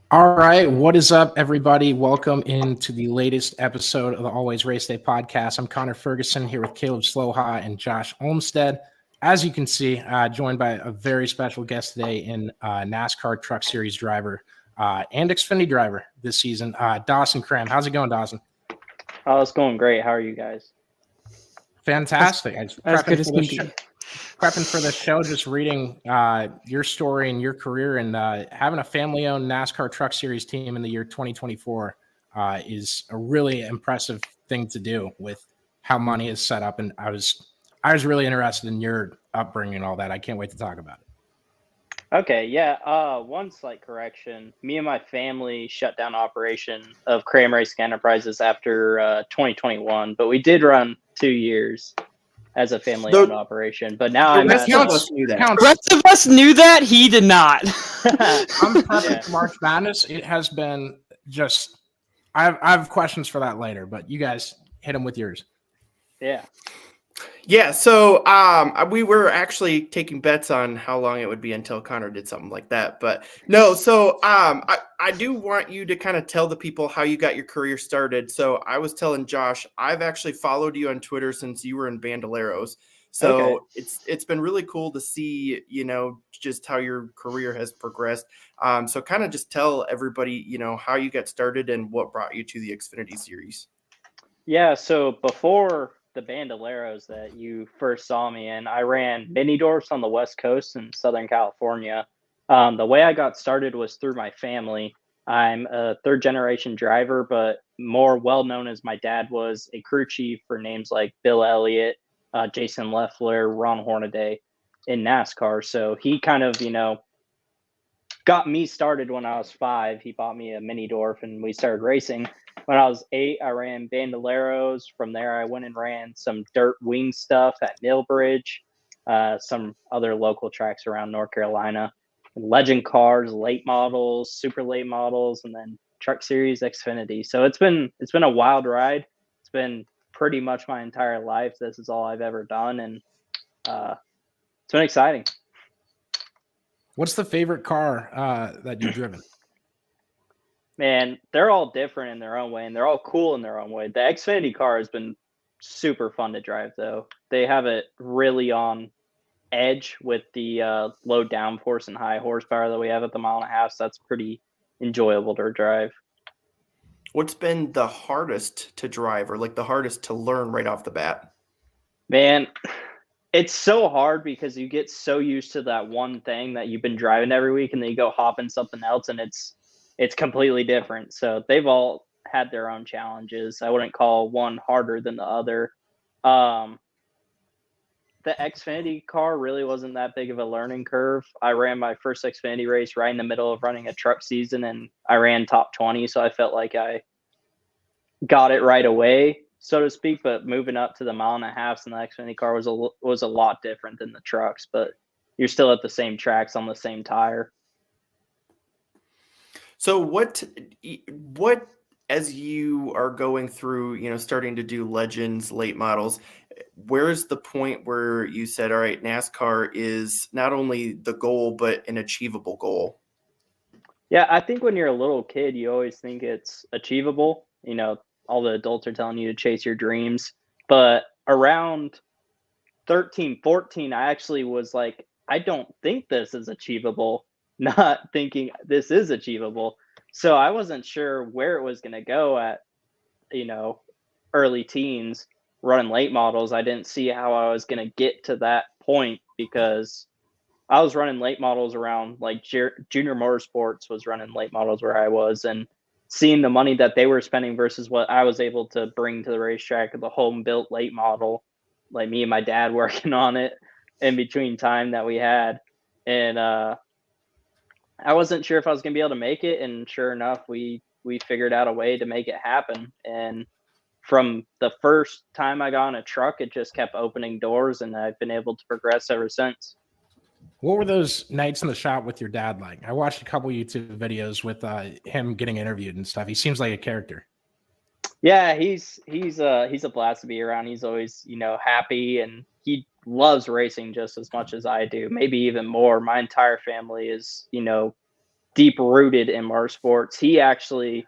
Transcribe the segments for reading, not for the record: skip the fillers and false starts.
All right, what is up, everybody? Welcome into the latest episode of the Always Race Day podcast. I'm Connor Ferguson here with Caleb Slowha and Josh Olmstead. As you can see, joined by a very special guest today in NASCAR Truck Series driver and Xfinity driver this season, Dawson Cram. How's it going, Dawson? Oh, it's going great. How are you guys? Fantastic. As good as can be. Prepping for the show, just reading your story and your career, and having a family-owned NASCAR Truck Series team in the year 2024 is a really impressive thing to do with how money is set up. And I was really interested in your upbringing and all that. I can't wait to talk about it. Okay, yeah. One slight correction. Me and my family shut down operation of Cram Racing Enterprises after 2021, but we did run 2 years as a family-owned operation. But now The I'm rest at, of us knew that. The rest of us knew that. He did not. I'm prepping for March Madness. It has been just I have questions for that later, but you guys hit them with yours. Yeah, so we were actually taking bets on how long it would be until Connor did something like that. But no, so I do want you to kind of tell the people how you got your career started. So I was telling Josh, I've actually followed you on Twitter since you were in Bandoleros. So it's been really cool to see, just how your career has progressed. So kind of just tell everybody, how you got started and what brought you to the Xfinity series. Yeah, so before the Bandoleros that you first saw me in, I ran mini dwarfs on the West Coast in Southern California. The way I got started was through my family. I'm a third generation driver, but more well known as my dad was a crew chief for names like Bill Elliott, Jason Leffler, Ron Hornaday in NASCAR. So he kind of, got me started when I was 5. He bought me a mini dwarf and we started racing. When I was 8, I ran Bandoleros. From there, I went and ran some dirt wing stuff at Millbridge, some other local tracks around North Carolina, legend cars, late models, super late models, and then Truck Series Xfinity. So it's been a wild ride. It's been pretty much my entire life. This is all I've ever done, and it's been exciting. What's the favorite car that you've driven? Man, they're all different in their own way, and they're all cool in their own way. The Xfinity car has been super fun to drive, though. They have it really on edge with the low downforce and high horsepower that we have at the 1.5 miles. So that's pretty enjoyable to drive. What's been the hardest to drive, or like the hardest to learn right off the bat? Man, it's so hard because you get so used to that one thing that you've been driving every week, and then you go hop in something else, and it's completely different. So they've all had their own challenges. I wouldn't call one harder than the other. The Xfinity car really wasn't that big of a learning curve. I ran my first Xfinity race right in the middle of running a truck season, and I ran top 20. So I felt like I got it right away, so to speak. But moving up to the 1.5 miles in the Xfinity car was a lot different than the trucks, but you're still at the same tracks on the same tire. So what as you are going through, starting to do legends, late models, where's the point where you said, all right, NASCAR is not only the goal, but an achievable goal? Yeah, I think when you're a little kid, you always think it's achievable. All the adults are telling you to chase your dreams. But around 13, 14, I actually was like, I don't think this is achievable, not thinking this is achievable. So I wasn't sure where it was going to go at, early teens running late models. I didn't see how I was going to get to that point because I was running late models around like Junior Motorsports was running late models where I was, and seeing the money that they were spending versus what I was able to bring to the racetrack of the home built late model, like me and my dad working on it in between time that we had. And I wasn't sure if I was going to be able to make it. And sure enough, we figured out a way to make it happen. And from the first time I got on a truck, it just kept opening doors, and I've been able to progress ever since. What were those nights in the shop with your dad like? I watched a couple YouTube videos with him getting interviewed and stuff. He seems like a character. Yeah, he's a blast to be around. He's always, happy, and he loves racing just as much as I do, maybe even more. My entire family is, deep rooted in motorsports. He actually,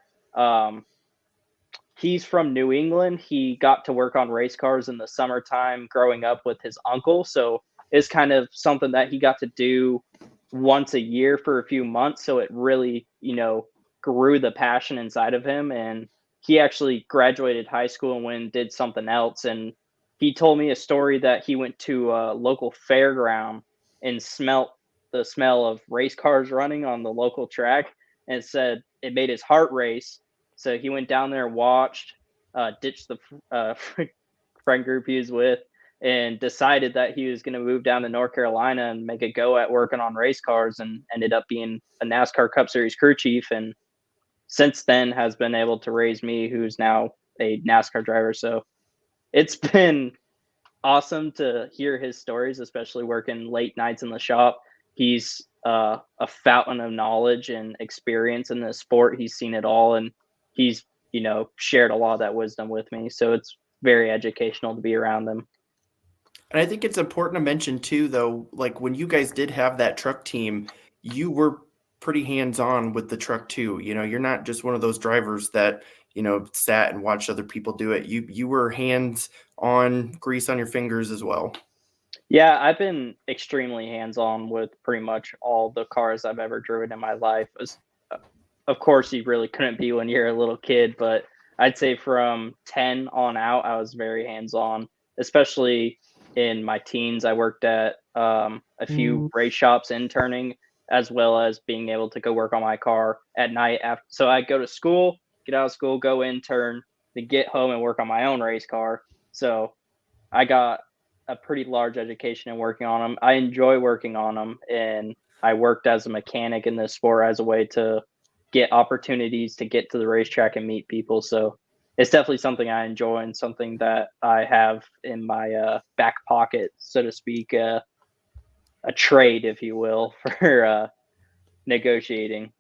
he's from New England. He got to work on race cars in the summertime growing up with his uncle. So it's kind of something that he got to do once a year for a few months. So it really, grew the passion inside of him. And he actually graduated high school and went and did something else. And he told me a story that he went to a local fairground and smelt the smell of race cars running on the local track, and said it made his heart race. So he went down there and watched, ditched the friend group he was with, and decided that he was going to move down to North Carolina and make a go at working on race cars, and ended up being a NASCAR Cup Series crew chief. And since then has been able to raise me, who's now a NASCAR driver. So it's been awesome to hear his stories, especially working late nights in the shop. He's a fountain of knowledge and experience in this sport. He's seen it all, and he's, shared a lot of that wisdom with me. So it's very educational to be around him. And I think it's important to mention too, though, like when you guys did have that truck team, you were pretty hands-on with the truck too. You're not just one of those drivers that, sat and watched other people do it. You were hands-on, grease on your fingers as well. Yeah, I've been extremely hands-on with pretty much all the cars I've ever driven in my life. Of course, you really couldn't be when you're a little kid, but I'd say from 10 on out, I was very hands-on, especially in my teens. I worked at a few race shops interning, as well as being able to go work on my car at night. So I'd go to school, get out of school, go intern, then get home and work on my own race car. So I got a pretty large education in working on them. I enjoy working on them, and I worked as a mechanic in this sport as a way to get opportunities to get to the racetrack and meet people. So it's definitely something I enjoy, and something that I have in my back pocket, so to speak, a trade, if you will, for negotiating.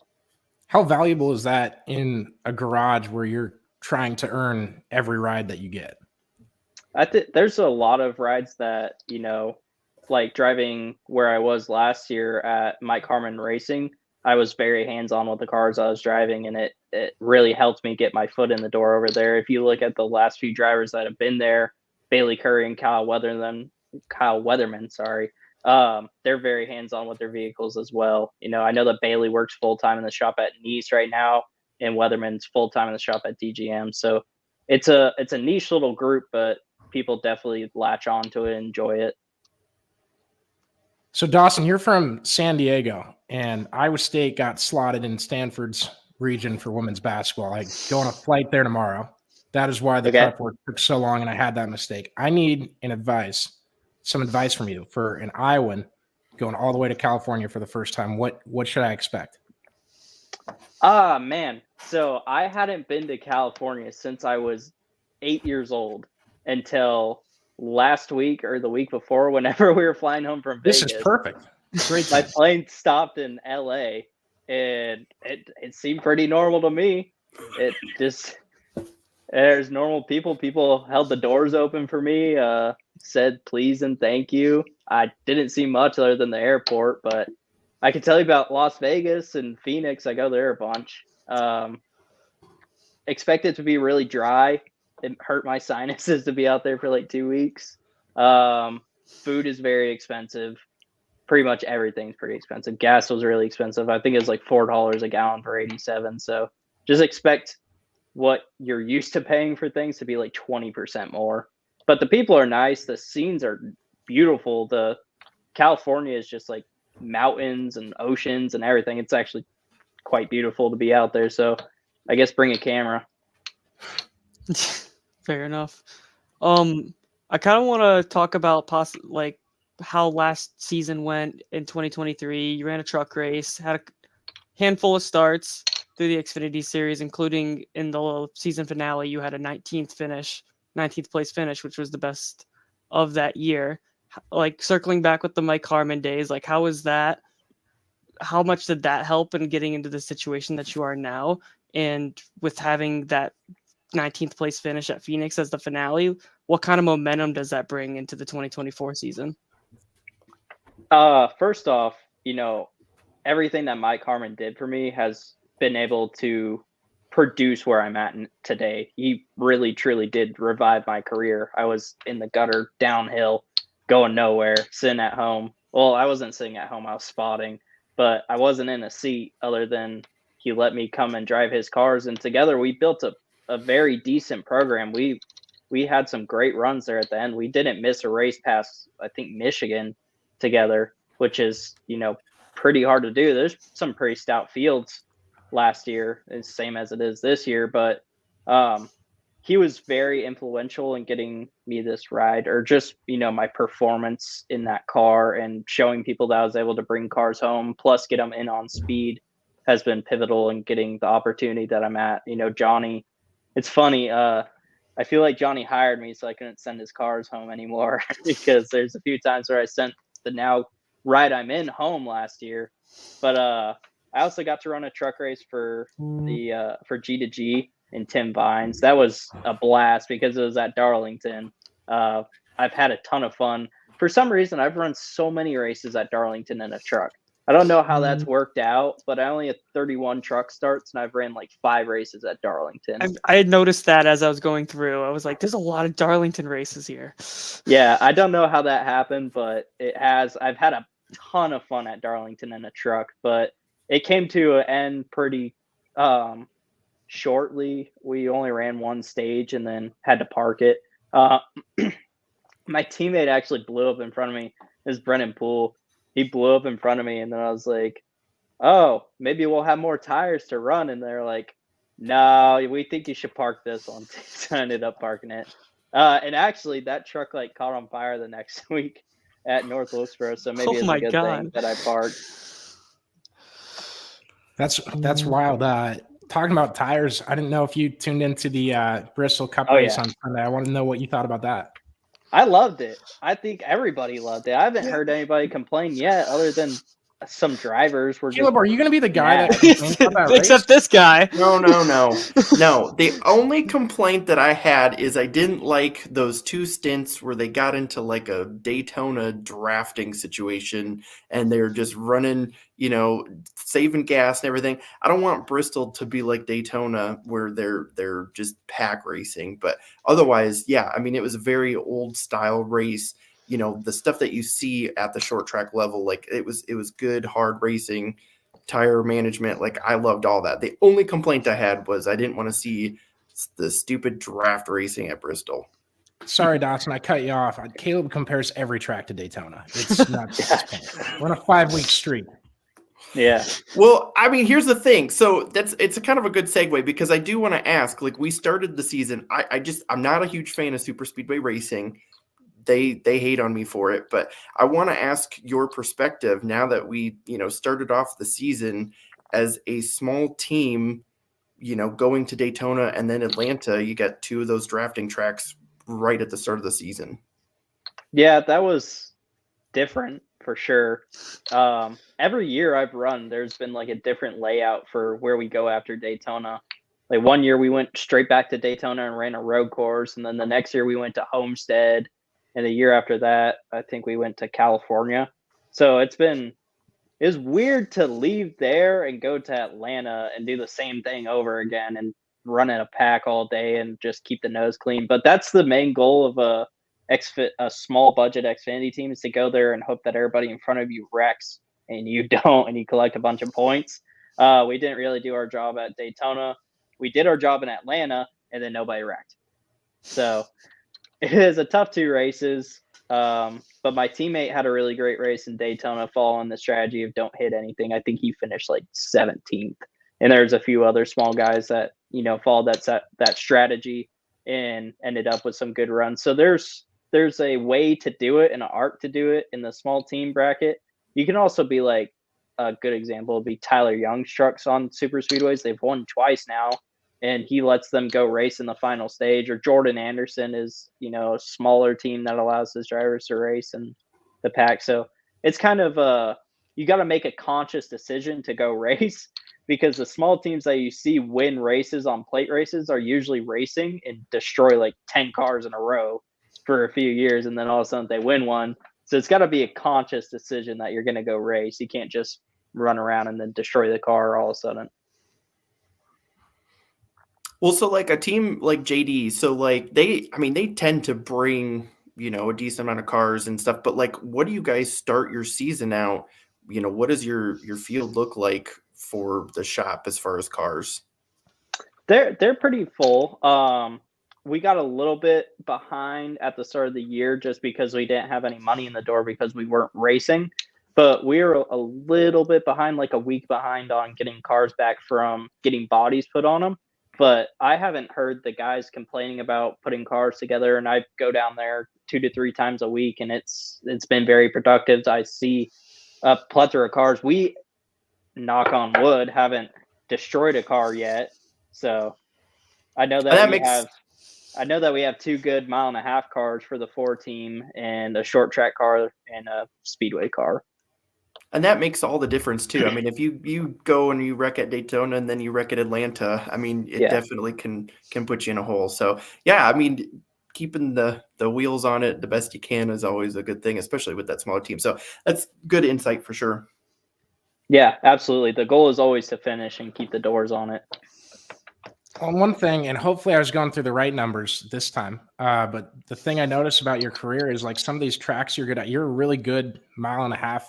How valuable is that in a garage where you're trying to earn every ride that you get? I think there's a lot of rides that, like driving where I was last year at Mike Harmon Racing, I was very hands-on with the cars I was driving, and it really helped me get my foot in the door over there. If you look at the last few drivers that have been there, Bailey Curry and Kyle Weatherman, sorry, they're very hands-on with their vehicles as well. I know that Bailey works full-time in the shop at Nice right now, and Weatherman's full-time in the shop at DGM. So it's a niche little group, but people definitely latch on to it and enjoy it. So Dawson, you're from San Diego, and Iowa State got slotted in Stanford's region for women's basketball. I go on a flight there tomorrow. That is why the prep work took so long, and I had that mistake. I need some advice from you for an Iowan going all the way to California for the first time. What should I expect? Man. So I hadn't been to California since I was 8 years old, until last week or the week before, whenever we were flying home from Vegas. This is perfect. Great. My plane stopped in LA, and it seemed pretty normal to me. It just, there's normal people. People held the doors open for me, said please and thank you. I didn't see much other than the airport, but I can tell you about Las Vegas and Phoenix. I go there a bunch. Expect it to be really dry. It hurt my sinuses to be out there for like 2 weeks. Food is very expensive. Pretty much everything's pretty expensive. Gas was really expensive. I think it was like $4 a gallon for 87. So just expect what you're used to paying for things to be like 20% more. But the people are nice. The scenes are beautiful. The California is just like mountains and oceans and everything. It's actually quite beautiful to be out there. So I guess bring a camera. Fair enough. I kind of want to talk about how last season went in 2023. You ran a truck race, had a handful of starts through the Xfinity series, including in the season finale. You had a 19th place finish, which was the best of that year. Like, circling back with the Mike Harmon days, like, how was that? How much did that help in getting into the situation that you are now? And with having that 19th place finish at Phoenix as the finale, what kind of momentum does that bring into the 2024 season? First off, everything that Mike Harmon did for me has been able to produce where I'm at today. He really, truly did revive my career. I was in the gutter, downhill, going nowhere, sitting at home. Well, I wasn't sitting at home. I was spotting, but I wasn't in a seat other than he let me come and drive his cars. And together we built a very decent program. We had some great runs there at the end. We didn't miss a race past, I think, Michigan together, which is, pretty hard to do. There's some pretty stout fields last year, the same as it is this year, but he was very influential in getting me this ride, or just, my performance in that car and showing people that I was able to bring cars home, plus get them in on speed, has been pivotal in getting the opportunity that I'm at. Johnny, it's funny. I feel like Johnny hired me so I couldn't send his cars home anymore because there's a few times where I sent the now ride I'm in home last year. But I also got to run a truck race for G2G in Tim Vines. That was a blast because it was at Darlington. I've had a ton of fun. For some reason, I've run so many races at Darlington in a truck. I don't know how that's worked out, but I only had 31 truck starts, and I've ran like 5 races at Darlington. I had noticed that as I was going through. I was like, there's a lot of Darlington races here. Yeah, I don't know how that happened, but it has. I've had a ton of fun at Darlington in a truck, but it came to an end pretty shortly. We only ran one stage and then had to park it. My teammate actually blew up in front of me. It was Brennan Poole. He blew up in front of me, and then I was like, oh, maybe we'll have more tires to run. And they're like, no, we think you should park this one. So I ended up parking it. And actually, that truck caught on fire the next week at North Wilkesboro. So maybe it's a good thing that I parked. That's wild. Talking about tires, I didn't know if you tuned into the Bristol Cup race on Sunday. I want to know what you thought about that. I loved it. I think everybody loved it. I haven't heard anybody complain yet, other than some drivers were. Caleb, are you going to be the guy that complains about that race? Except this guy. No. The only complaint that I had is I didn't like those 2 stints where they got into like a Daytona drafting situation and they're just running, saving gas and everything. I don't want Bristol to be like Daytona where they're just pack racing. But otherwise, yeah, I mean, it was a very old style race. The stuff that you see at the short track level, like it was good, hard racing, tire management. Like I loved all that. The only complaint I had was I didn't want to see the stupid draft racing at Bristol. Sorry, Dawson, I cut you off. Caleb compares every track to Daytona. It's nuts. We're on a 5-week streak. Yeah. Well, I mean, here's the thing. So it's a kind of a good segue because I do want to ask, like we started the season. I'm not a huge fan of super speedway racing. They hate on me for it, but I want to ask your perspective now that we, started off the season as a small team, going to Daytona and then Atlanta. You got 2 of those drafting tracks right at the start of the season. Yeah, that was different for sure. Every year I've run, there's been like a different layout for where we go after Daytona. Like one year we went straight back to Daytona and ran a road course, and then the next year we went to Homestead. And the year after that, I think we went to California. So it's weird to leave there and go to Atlanta and do the same thing over again and run in a pack all day and just keep the nose clean. But that's the main goal of a small budget Xfinity team, is to go there and hope that everybody in front of you wrecks and you don't, and you collect a bunch of points. We didn't really do our job at Daytona. We did our job in Atlanta, and then nobody wrecked. So it is a tough 2 races, but my teammate had a really great race in Daytona following the strategy of don't hit anything. I think he finished like 17th, and there's a few other small guys that, followed that strategy and ended up with some good runs. So there's a way to do it and an art to do it in the small team bracket. You can also be like, a good example would be Tyler Young's trucks on super speedways. They've won twice now, and he lets them go race in the final stage. Or Jordan Anderson is, a smaller team that allows his drivers to race in the pack. So it's kind of you got to make a conscious decision to go race, because the small teams that you see win races on plate races are usually racing and destroy like 10 cars in a row for a few years, and then all of a sudden they win one. So it's got to be a conscious decision that you're going to go race. You can't just run around and then destroy the car all of a sudden. Well, so like a team like JD, so like they tend to bring, a decent amount of cars and stuff, but like, what do you guys start your season out? What does your field look like for the shop as far as cars? They're pretty full. We got a little bit behind at the start of the year just because we didn't have any money in the door because we weren't racing. But we were a little bit behind, like a week behind on getting cars back from getting bodies put on them. But I haven't heard the guys complaining about putting cars together, and I go down there 2 to 3 times a week, and it's been very productive. I see a plethora of cars. We, knock on wood, haven't destroyed a car yet. So I know that we have 2 good 1.5-mile cars for the 4 team and a short track car and a speedway car. And that makes all the difference too. I mean, if you go and you wreck at Daytona and then you wreck at Atlanta, I mean, it definitely can put you in a hole. So yeah, I mean, keeping the wheels on it the best you can is always a good thing, especially with that smaller team. So that's good insight for sure. Yeah, absolutely. The goal is always to finish and keep the doors on it. Well, one thing, and hopefully I was going through the right numbers this time, but the thing I noticed about your career is like some of these tracks you're good at, you're a really good 1.5-mile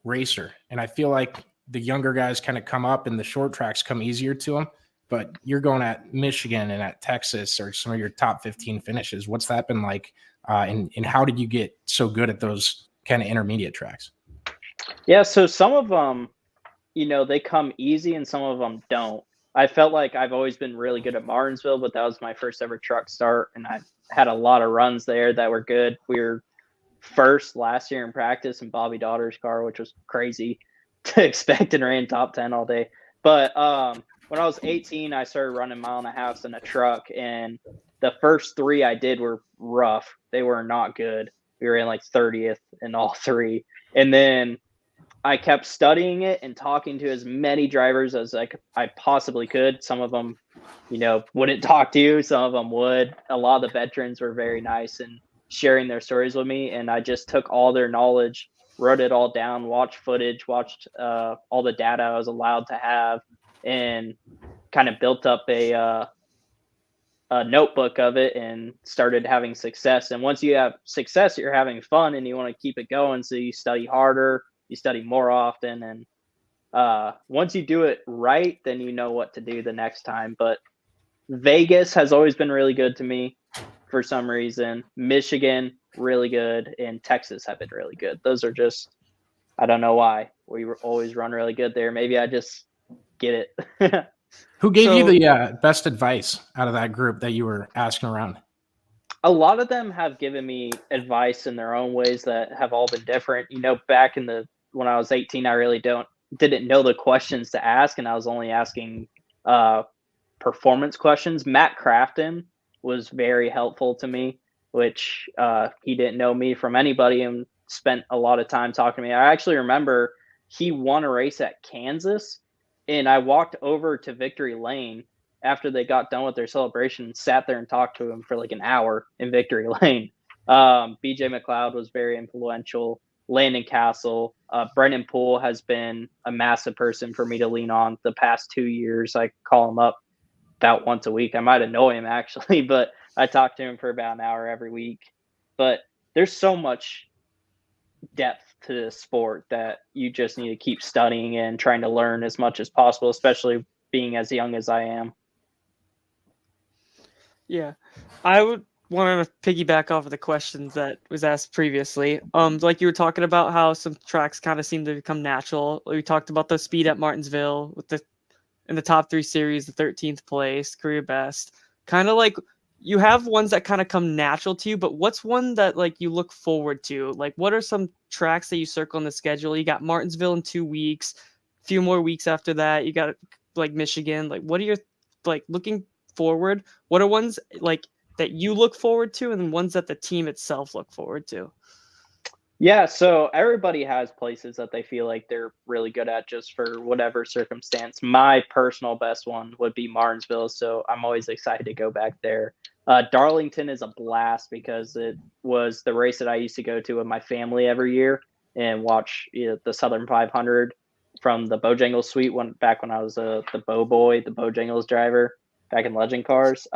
racer. And I feel like the younger guys kind of come up and the short tracks come easier to them, but you're going at Michigan and at Texas or some of your top 15 finishes. What's that been like? And how did you get so good at those kind of intermediate tracks? Yeah, so some of them, they come easy and some of them don't. I felt like I've always been really good at Martinsville, but that was my first ever truck start, and I had a lot of runs there that were good. We were first last year in practice in Bobby Daughter's car, which was crazy to expect, and ran top 10 all day. But when I was 18, I started running 1.5 miles in a truck, and the first 3 I did were rough. They were not good. We were in like 30th in all 3. And then I kept studying it and talking to as many drivers as I possibly could. Some of them, wouldn't talk to you. Some of them would. A lot of the veterans were very nice and sharing their stories with me. And I just took all their knowledge, wrote it all down, watched footage, watched all the data I was allowed to have, and kind of built up a notebook of it and started having success. And once you have success, you're having fun and you want to keep it going. So you study harder, you study more often. And once you do it right, then you know what to do the next time. But Vegas has always been really good to me for some reason. Michigan, really good. And Texas have been really good. Those are just, I don't know why. We always run really good there. Maybe I just get it. Who gave you the best advice out of that group that you were asking around? A lot of them have given me advice in their own ways that have all been different. Back when I was 18, I really didn't know the questions to ask, and I was only asking performance questions. Matt Crafton was very helpful to me, which he didn't know me from anybody and spent a lot of time talking to me. I actually remember he won a race at Kansas, and I walked over to Victory Lane after they got done with their celebration and sat there and talked to him for like an hour in Victory Lane. BJ McLeod was very influential. Landon Castle. Brendan Poole has been a massive person for me to lean on the past 2 years. I call him up about once a week. I might have known him actually, but I talk to him for about an hour every week. But there's so much depth to this sport that you just need to keep studying and trying to learn as much as possible, especially being as young as I am. Yeah, I would want to piggyback off of the questions that was asked previously. Like you were talking about how some tracks kind of seem to become natural. We talked about the speed at Martinsville with in the top 3 series, the 13th place, career best. Kind of like you have ones that kind of come natural to you, but what's one that like you look forward to? Like what are some tracks that you circle on the schedule? You got Martinsville in 2 weeks, a few more weeks after that. You got like Michigan. Like what are your like looking forward? What are ones like that you look forward to and then ones that the team itself look forward to? Yeah, so everybody has places that they feel like they're really good at just for whatever circumstance. My personal best one would be Martinsville, so I'm always excited to go back there. Darlington is a blast because it was the race that I used to go to with my family every year and watch the Southern 500 from the Bojangles suite back when I was the Bojangles driver back in Legend Cars.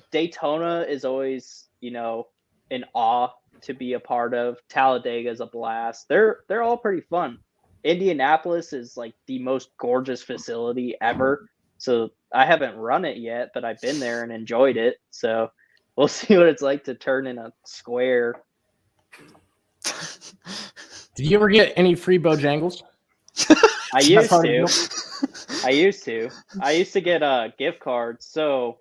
Daytona is always, in awe to be a part of. Talladega is a blast. They're all pretty fun. Indianapolis is like the most gorgeous facility ever. So I haven't run it yet, but I've been there and enjoyed it. So we'll see what it's like to turn in a square. Did you ever get any free Bojangles? I used to get gift cards. So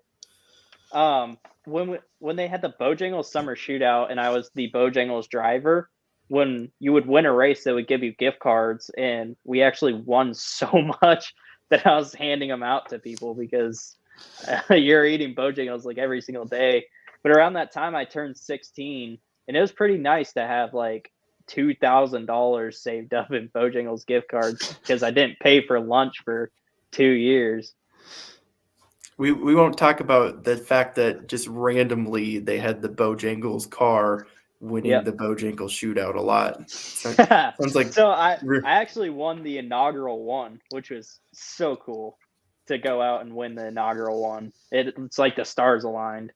when they had the Bojangles Summer Shootout and I was the Bojangles driver, when you would win a race, they would give you gift cards, and we actually won so much that I was handing them out to people because you're eating Bojangles like every single day. But around that time, I turned 16, and it was pretty nice to have like $2,000 saved up in Bojangles gift cards because I didn't pay for lunch for 2 years. We won't talk about the fact that just randomly they had the Bojangles car winning the Bojangles shootout a lot. Sounds like so. I actually won the inaugural one, which was so cool to go out and win the inaugural one. It's like the stars aligned.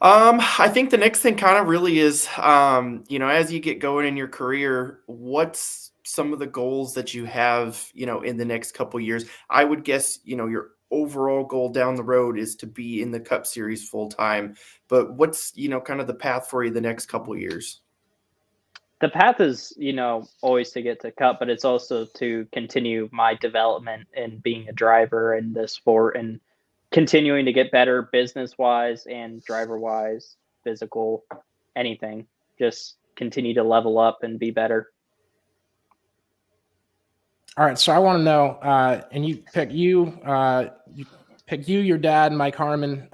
I think the next thing kind of really is, as you get going in your career, what's some of the goals that you have, in the next couple of years? I would guess, your overall goal down the road is to be in the Cup Series full time. But what's, kind of the path for you the next couple of years? The path is, always to get to Cup, but it's also to continue my development in being a driver in this sport and continuing to get better business-wise and driver-wise, physical, anything. Just continue to level up and be better. All right, so I want to know, and you pick your dad, Mike Harmon,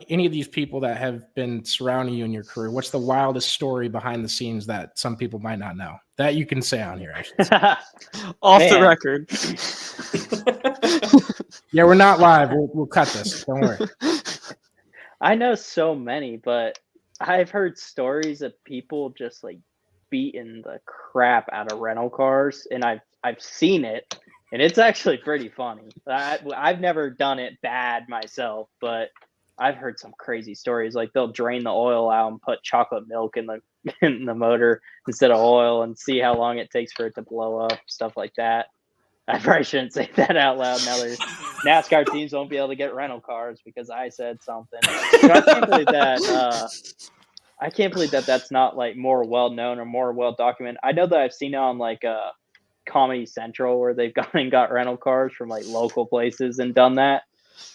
any of these people that have been surrounding you in your career. What's the wildest story behind the scenes that some people might not know that you can say on here? I should say. Off the record. Yeah, we're not live. We'll cut this. Don't worry. I know so many, but I've heard stories of people just like beating the crap out of rental cars, and I've seen it, and it's actually pretty funny. I've never done it bad myself, but I've heard some crazy stories. Like they'll drain the oil out and put chocolate milk in the motor instead of oil, and see how long it takes for it to blow up. Stuff like that. I probably shouldn't say that out loud. Now there's NASCAR teams won't be able to get rental cars because I said something. So I can't believe that that's not like more well known or more well documented. I know that I've seen it on like Comedy Central where they've gone and got rental cars from like local places and done that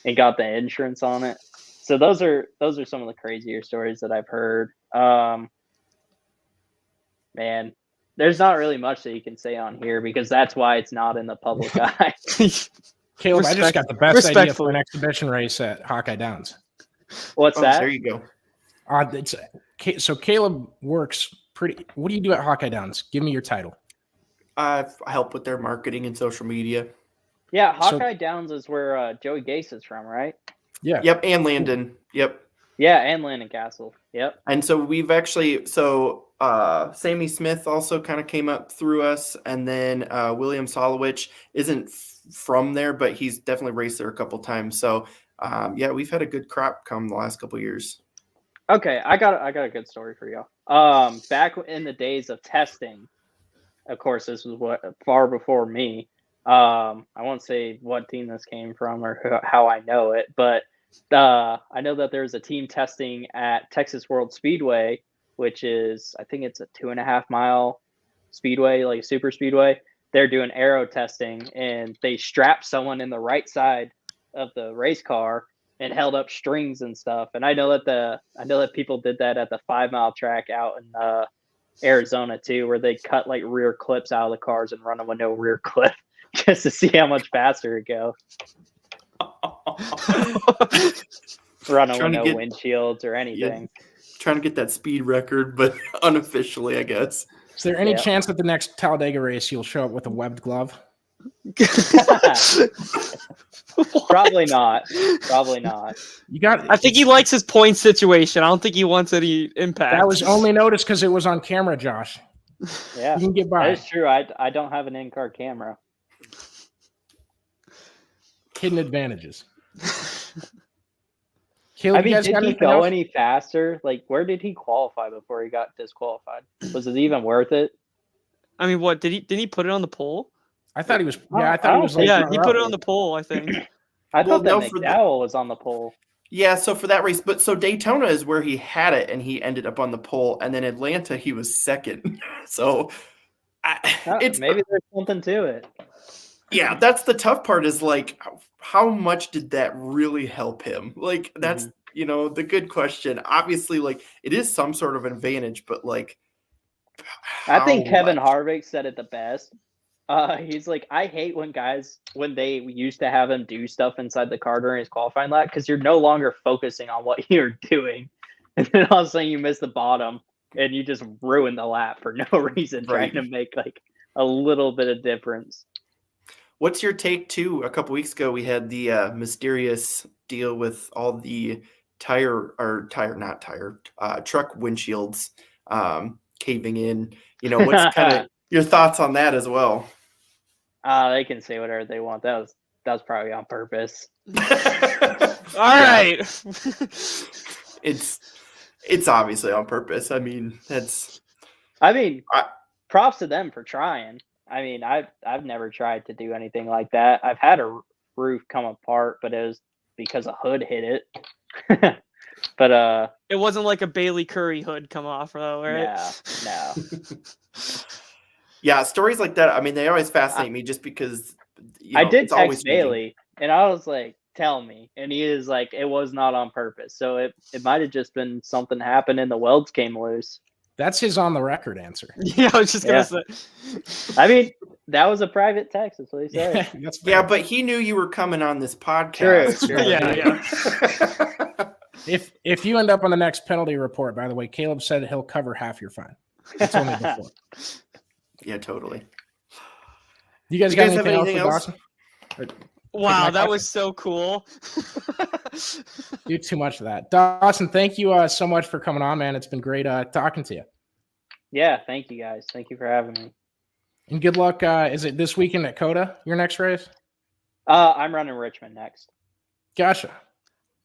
and got the insurance on it. So those are some of the crazier stories that I've heard. Man, there's not really much that you can say on here because that's why it's not in the public eye. Caleb, I just got the best idea for an exhibition race at Hawkeye Downs. What's that? There you go. So Caleb works pretty. What do you do at Hawkeye Downs? Give me your title. I help with their marketing and social media. Yeah, Hawkeye Downs is where Joey Gase is from, right? Yeah. Yep, and Landon. Yep. Yeah, and Landon Castle. Yep. And so we've actually Sammy Smith also kind of came up through us, and then William Solowich isn't from there, but he's definitely raced there a couple times. So we've had a good crop come the last couple of years. Okay, I got a good story for you. Back in the days of testing, of course, this was far before me. I won't say what team this came from or how I know it, but I know that there's a team testing at Texas World Speedway, which is, I think it's a 2.5 mile speedway, like a super speedway. They're doing aero testing, and they strapped someone in the right side of the race car and held up strings and stuff. And I know that people did that at the 5 mile track out in Arizona too, where they cut like rear clips out of the cars and run them with no rear clip just to see how much faster it go. Run them with no windshields or anything. Yeah, trying to get that speed record, but unofficially, I guess. Is there any chance that the next Talladega race you'll show up with a webbed glove? Probably not. I think he likes his point situation. I don't think he wants any impact. That was only noticed because it was on camera, Josh. Yeah, You can get that by. is true. I don't have an in-car camera. Hidden advantages. I Caleb, you mean, guys did got he anything go else? any faster? Like, where did he qualify before he got disqualified? Was it even worth it? I mean, what didn't he put it on the pole? I thought he was. I Yeah, I don't- thought I he don't was. think Like, Yeah, he runner put up. it on the pole, I think. I Well, thought that no, for McDowell was on the pole. Yeah, so for that race, but so Daytona is where he had it, and he ended up on the pole, and then Atlanta he was second. So it's Maybe there's something to it. yeah, that's the tough part. Is like how much did that really help him? Like that's the good question. Obviously, like it is some sort of advantage, but like I think how Kevin much? Harvick said it the best. He's like, I hate when they used to have him do stuff inside the car during his qualifying lap because you're no longer focusing on what you're doing. And then all of a sudden you miss the bottom and you just ruin the lap for no reason, trying to make like a little bit of difference. What's your take too? A couple weeks ago, we had the mysterious deal with all the truck windshields caving in. What's kind of your thoughts on that as well? They can say whatever they want. That was probably on purpose. All right. It's obviously on purpose. I mean, props to them for trying. I mean, I've never tried to do anything like that. I've had a roof come apart, but it was because a hood hit it. But it wasn't like a Bailey Curry hood come off, though, right? No. Yeah, stories like that. I mean, they always fascinate me just because I did it's always text Bailey, and I was like, "Tell me," and he is like, "It was not on purpose." So it might have just been something happened and the welds came loose. That's his on the record answer. Yeah, I was just gonna say. I mean, that was a private text. That's what he said. Yeah, but he knew you were coming on this podcast. True. Yeah. If you end up on the next penalty report, by the way, Caleb said he'll cover half your fine. He told me before. Yeah, totally. You guys got anything else? Wow, that was so cool. Do too much of that. Dawson, thank you so much for coming on, man. It's been great talking to you. Yeah, thank you guys. Thank you for having me. And good luck. Is it this weekend at COTA, your next race? I'm running Richmond next. Gotcha.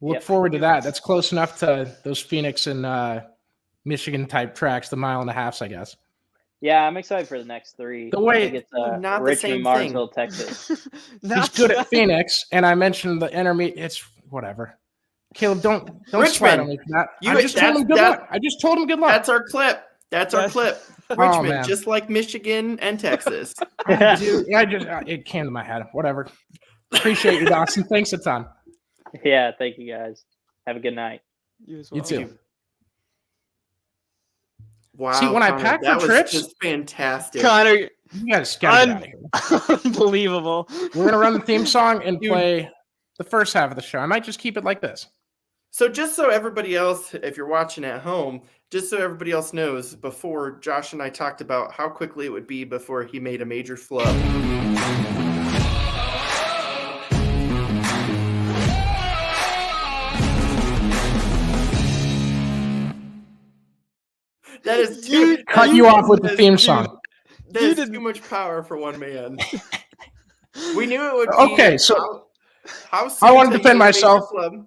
Look forward to that. That's close enough to those Phoenix and Michigan type tracks, the 1.5 miles, I guess. Yeah, I'm excited for the next 3. The way I think it's not the Richmond, same Martinsville, Texas. He's good at Phoenix, and I mentioned the intermediate. It's whatever. Caleb, don't sweat on me for that. I just told him good luck. That's our clip. Richmond, just like Michigan and Texas. Dude, it came to my head. Whatever. Appreciate you, Dawson. Thanks a ton. Yeah, thank you guys. Have a good night. You as well. You too. Wow. See, when Connor, I pack that for was trips, just fantastic. Connor, you guys gotta get out of here. Unbelievable. We're gonna run the theme song and play the first half of the show. I might just keep it like this. So just so everybody else, if you're watching at home, just so everybody else knows, before Josh and I talked about how quickly it would be before he made a major flub. That is too Cut you off with the theme song. That is too much power for one man. We knew it would be. Okay, so how I want to defend myself. And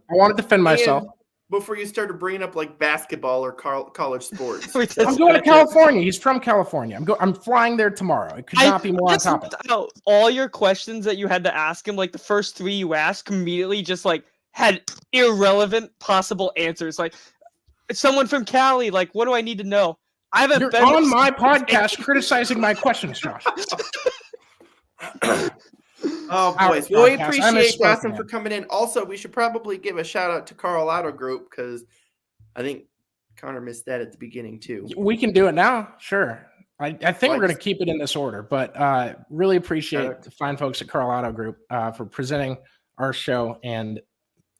before you started bringing up like basketball or college sports. I'm going to California. He's from California. I'm flying there tomorrow. It could not be more on topic. All your questions that you had to ask him, like the first 3 you asked, immediately just like had irrelevant possible answers. Like someone from Cali, like what do I need to know? I haven't You're been on my podcast criticizing my questions, Josh. Oh, boys. Well, we appreciate Dawson for coming in. Also, we should probably give a shout out to Karl Auto Group because I think Connor missed that at the beginning too. We can do it now. Sure. I think we're going to keep it in this order, but really appreciate the fine folks at Karl Auto Group for presenting our show and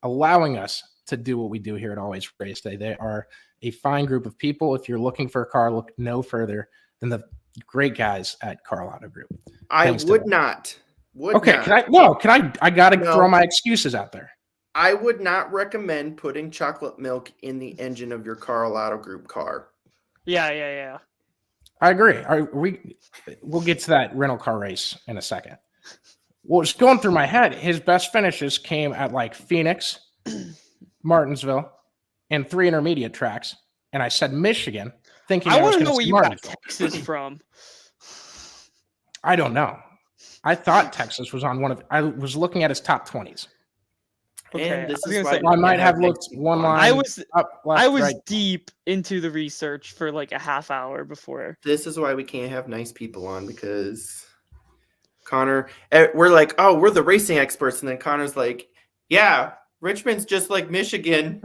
allowing us to do what we do here at Always Race Day. They are a fine group of people. If you're looking for a car, look no further than the great guys at Karl Auto Group. I would not. I got to throw my excuses out there. I would not recommend putting chocolate milk in the engine of your Karl Auto Group car. Yeah. I agree. We'll get to that rental car race in a second. What's going through my head, his best finishes came at like Phoenix, Martinsville, and 3 intermediate tracks. And I said Michigan, thinking I I was want to going know to where say you got Martinsville. Texas from. I don't know. I thought Texas was on one of. I was looking at his top 20s. Okay, And I this was is gonna why say- we I might can't have nice looked people one on. line. I was up, left, I was right. deep into the research for like a half hour before. This is why we can't have nice people on, because Connor, we're like, oh, we're the racing experts, and then Connor's like, yeah, Richmond's just like Michigan,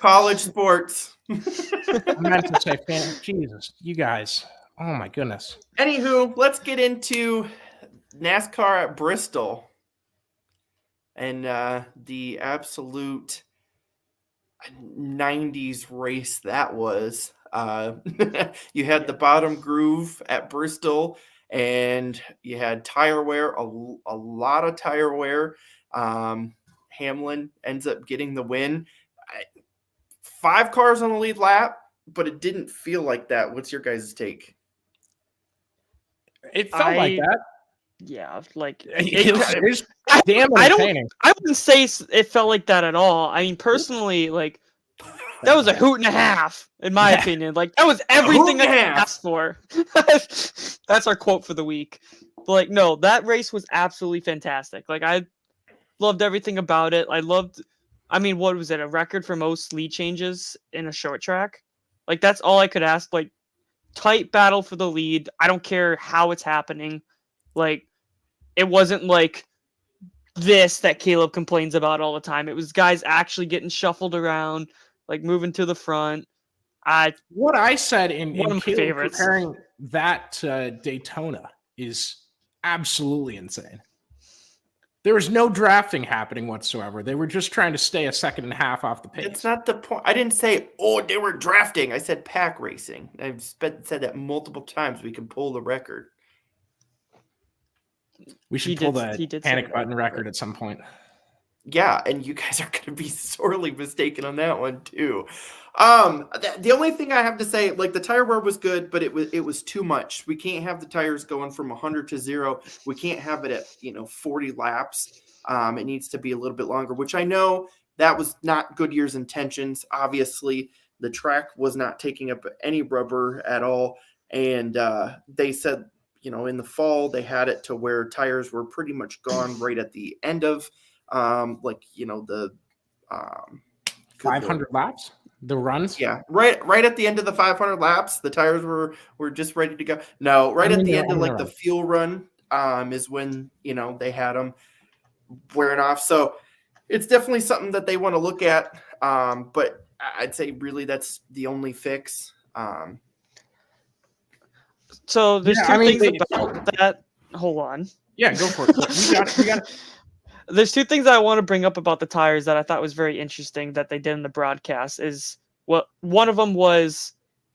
college sports. I meant to say, Jesus, you guys. Oh my goodness. Anywho, let's get into NASCAR at Bristol and the absolute 90s race that was. You had the bottom groove at Bristol, and you had tire wear, a lot of tire wear. Hamlin ends up getting the win. 5 cars on the lead lap, but it didn't feel like that. What's your guys' take? It felt like that. Yeah, like It's I damn don't. entertaining. I wouldn't say it felt like that at all. I mean, personally, like that was a hoot and a half, in my Yeah. opinion. Like that was everything hoot and I a half. asked for. That's our quote for the week. But like, no, that race was absolutely fantastic. Like I loved everything about it. I mean, what was it? A record for most lead changes in a short track? Like that's all I could ask. Like tight battle for the lead. I don't care how it's happening. Like it wasn't like this that Caleb complains about all the time. It was guys actually getting shuffled around, like moving to the front. What I said One in of my Caleb favorites. comparing that to Daytona is absolutely insane. There was no drafting happening whatsoever. They were just trying to stay a second and a half off the pace. That's not the point. I didn't say, oh, they were drafting. I said pack racing. I've said that multiple times. We can pull the record. We should He pull did- he the did say panic that, button record but- at some point. Yeah, and you guys are going to be sorely mistaken on that one too. The only thing I have to say, like the tire wear was good, but it was too much. We can't have the tires going from 100 to 0. We can't have it at 40 laps. It needs to be a little bit longer, which I know that was not Goodyear's intentions. Obviously, the track was not taking up any rubber at all, and they said, in the fall they had it to where tires were pretty much gone right at the end of the 500 laps? The runs? Yeah, right at the end of the 500 laps, the tires were just ready to go. No, right at the end of like the fuel run is when they had them wearing off. So it's definitely something that they want to look at. But I'd say really that's the only fix. So there's Yeah, two I mean, things about that. Hold on. Yeah, go for it. We got it. There's two things I want to bring up about the tires that I thought was very interesting that they did in the broadcast. Is what one of them was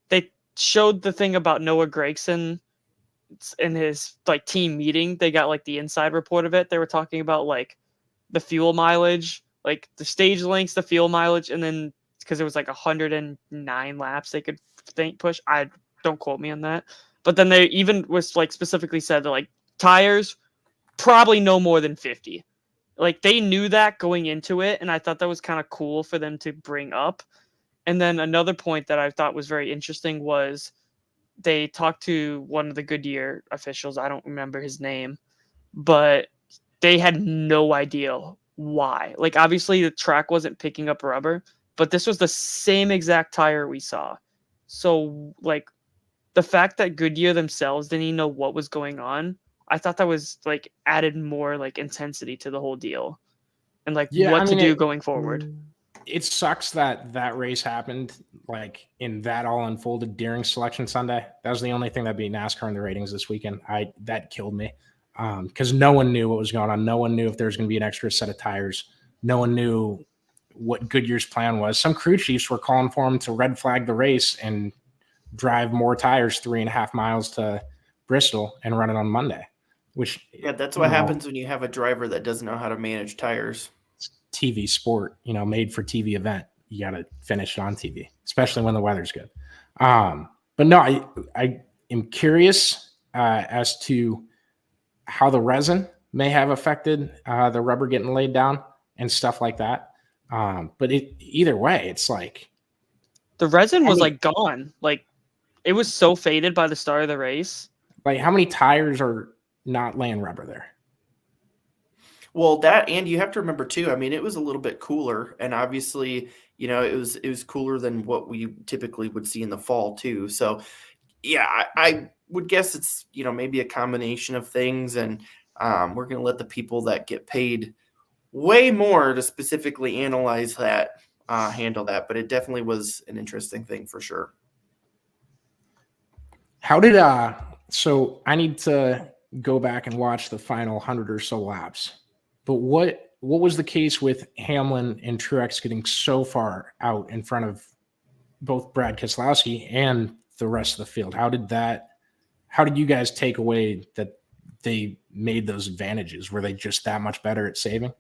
they showed the thing about Noah Gragson in his like team meeting. They got like the inside report of it. They were talking about like the fuel mileage, like the stage lengths, the fuel mileage, and then because it was like 109 laps they could push. I don't quote me on that, but then they even was like specifically said that like tires probably no more than 50. Like they knew that going into it, and I thought that was kind of cool for them to bring up. And then another point that I thought was very interesting was they talked to one of the Goodyear officials. I don't remember his name, but they had no idea why. Like obviously the track wasn't picking up rubber, but this was the same exact tire we saw. So like the fact that Goodyear themselves didn't even know what was going on, I thought that was like added more like intensity to the whole deal and like what to do going forward. It sucks that race happened like in that all unfolded during Selection Sunday. That was the only thing that beat NASCAR in the ratings this weekend. That killed me because no one knew what was going on. No one knew if there was going to be an extra set of tires. No one knew what Goodyear's plan was. Some crew chiefs were calling for him to red flag the race and drive more tires 3.5 miles to Bristol and run it on Monday. Which that's what happens when you have a driver that doesn't know how to manage tires. TV sport, made for TV event. You got to finish it on TV, especially when the weather's good. But no, I am curious as to how the resin may have affected the rubber getting laid down and stuff like that. But either way, it's like The resin was many- like gone. Like it was so faded by the start of the race. like how many tires are not laying rubber there? Well, that, and you have to remember too, I mean, it was a little bit cooler, and obviously, you know, it was cooler than what we typically would see in the fall too. So yeah, I would guess it's, you know, maybe a combination of things, and we're going to let the people that get paid way more to specifically analyze that handle that. But it definitely was an interesting thing for sure. How did so I need to go back and watch the final 100 or so laps. But what was the case with Hamlin and Truex getting so far out in front of both Brad Keselowski and the rest of the field? How did you guys take away that they made those advantages? Were they just that much better at saving?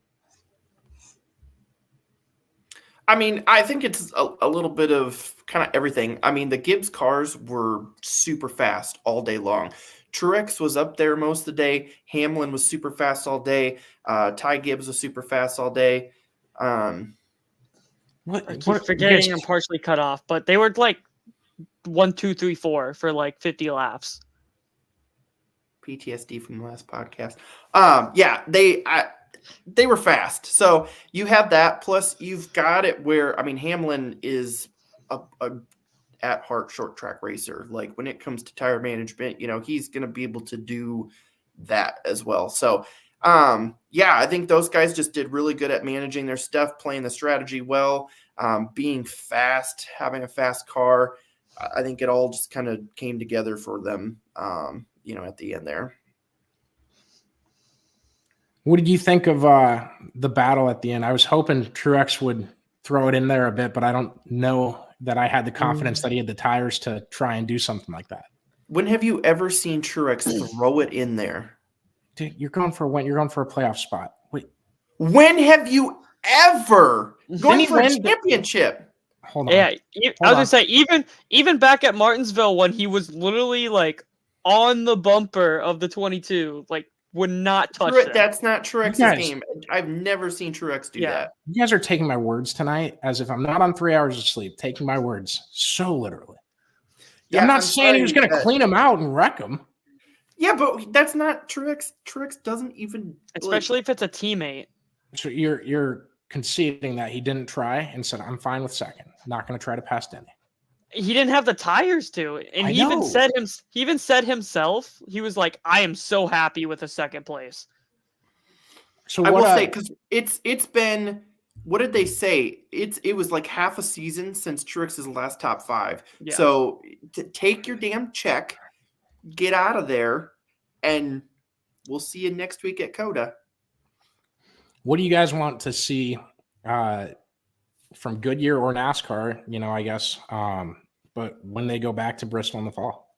I mean, I think it's a little bit of kind of everything. I mean, the Gibbs cars were super fast all day long. Truex was up there most of the day. Hamlin was super fast all day. Ty Gibbs was super fast all day. I keep forgetting I'm partially cut off, but they were like 1, 2, 3, 4 for like 50 laps. PTSD from the last podcast. Yeah, they were fast. So you have that. Plus, you've got it where, I mean, Hamlin is a at heart short track racer. Like when it comes to tire management, you know, he's going to be able to do that as well. So, yeah, I think those guys just did really good at managing their stuff, playing the strategy well, being fast, having a fast car. I think it all just kind of came together for them, you know, at the end there. What did you think of the battle at the end? I was hoping Truex would throw it in there a bit, but I don't know that I had the confidence that he had the tires to try and do something like that. When have you ever seen Truex throw it in there? Dude, you're going for a playoff spot. Wait, when have you ever going for a championship? Hold on. Yeah, I was gonna say even back at Martinsville when he was literally like on the bumper of the 22, like would not touch it. That's not Truex's game. I've never seen Truex do that. You guys are taking my words tonight as if I'm not on 3 hours of sleep, taking my words so literally. Yeah, I'm not saying he was going to clean him out and wreck him. Yeah, but that's not Truex. Truex doesn't even, especially if it's a teammate. So you're conceding that he didn't try and said, "I'm fine with second. Not going to try to pass Denny." He didn't have the tires to, and he even said himself, he was like, "I am so happy with a second place." So I will say, because it's been, what did they say? It was like half a season since Truex's last top 5. Yeah. So take your damn check, get out of there, and we'll see you next week at COTA. What do you guys want to see from Goodyear or NASCAR? You know, I guess. But when they go back to Bristol in the fall,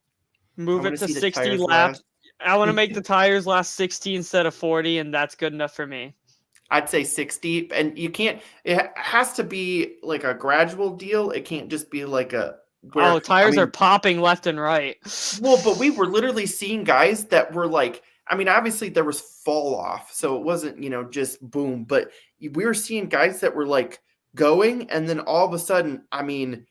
move it to 60 laps. I want to make the tires last 60 instead of 40, and that's good enough for me. I'd say 60, and you can't. It has to be like a gradual deal. It can't just be like tires are popping left and right. Well, but we were literally seeing guys that were like, I mean, obviously there was fall off, so it wasn't, you know, just boom. But we were seeing guys that were like going, and then all of a sudden, I mean,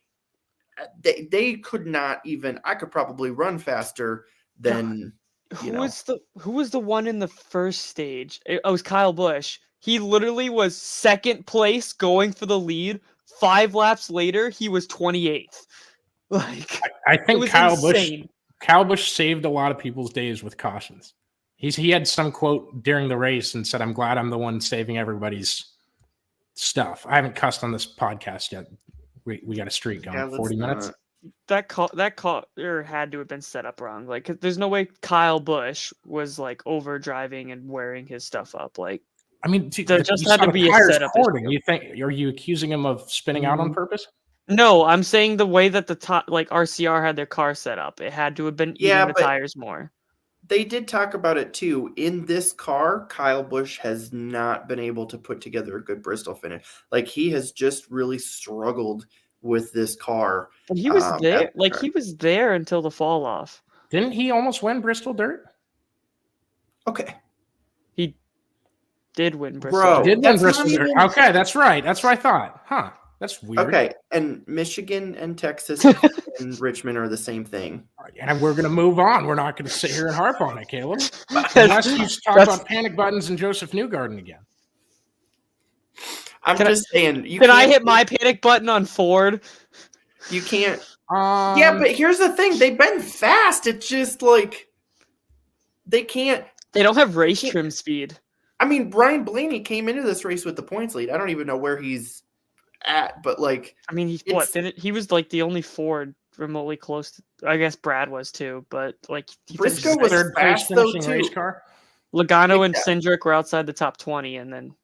they could not even. I could probably run faster than. Who was the one in the first stage? It was Kyle Busch. He literally was second place going for the lead. 5 laps later, he was 28th. Like I think Kyle Busch saved a lot of people's days with cautions. He had some quote during the race and said, "I'm glad I'm the one saving everybody's stuff." I haven't cussed on this podcast yet. We got a streak going. 40 minutes. That call had to have been set up wrong. Like, there's no way Kyle Busch was like over driving and wearing his stuff up. Like, I mean, there just had to be a setup. You think? Are you accusing him of spinning out on purpose? No, I'm saying the way that RCR had their car set up, it had to have been eating the tires more. They did talk about it too. In this car, Kyle Busch has not been able to put together a good Bristol finish. Like, he has just really struggled with this car. And he was there, at the he was there until the fall off. Didn't he almost win Bristol Dirt? Okay. He did win Bristol. Bro, Dirt. Did win that's Bristol not Dirt. even- Okay, that's right. That's what I thought. Huh. That's weird. Okay, and Michigan and Texas and Richmond are the same thing. And we're going to move on. We're not going to sit here and harp on it, Caleb. Unless you talk about panic buttons and Joseph Newgarden again. I'm just saying. Can I hit my panic button on Ford? You can't. Yeah, but here's the thing. They've been fast. It's just like they can't. They don't have race trim speed. I mean, Brian Blaney came into this race with the points lead. I don't even know where he's at, but like, I mean, he was like the only Ford remotely close to, I guess Brad was too, but like Briscoe was third fast place though finishing too. race car. Logano and Cindric were outside the top 20, and then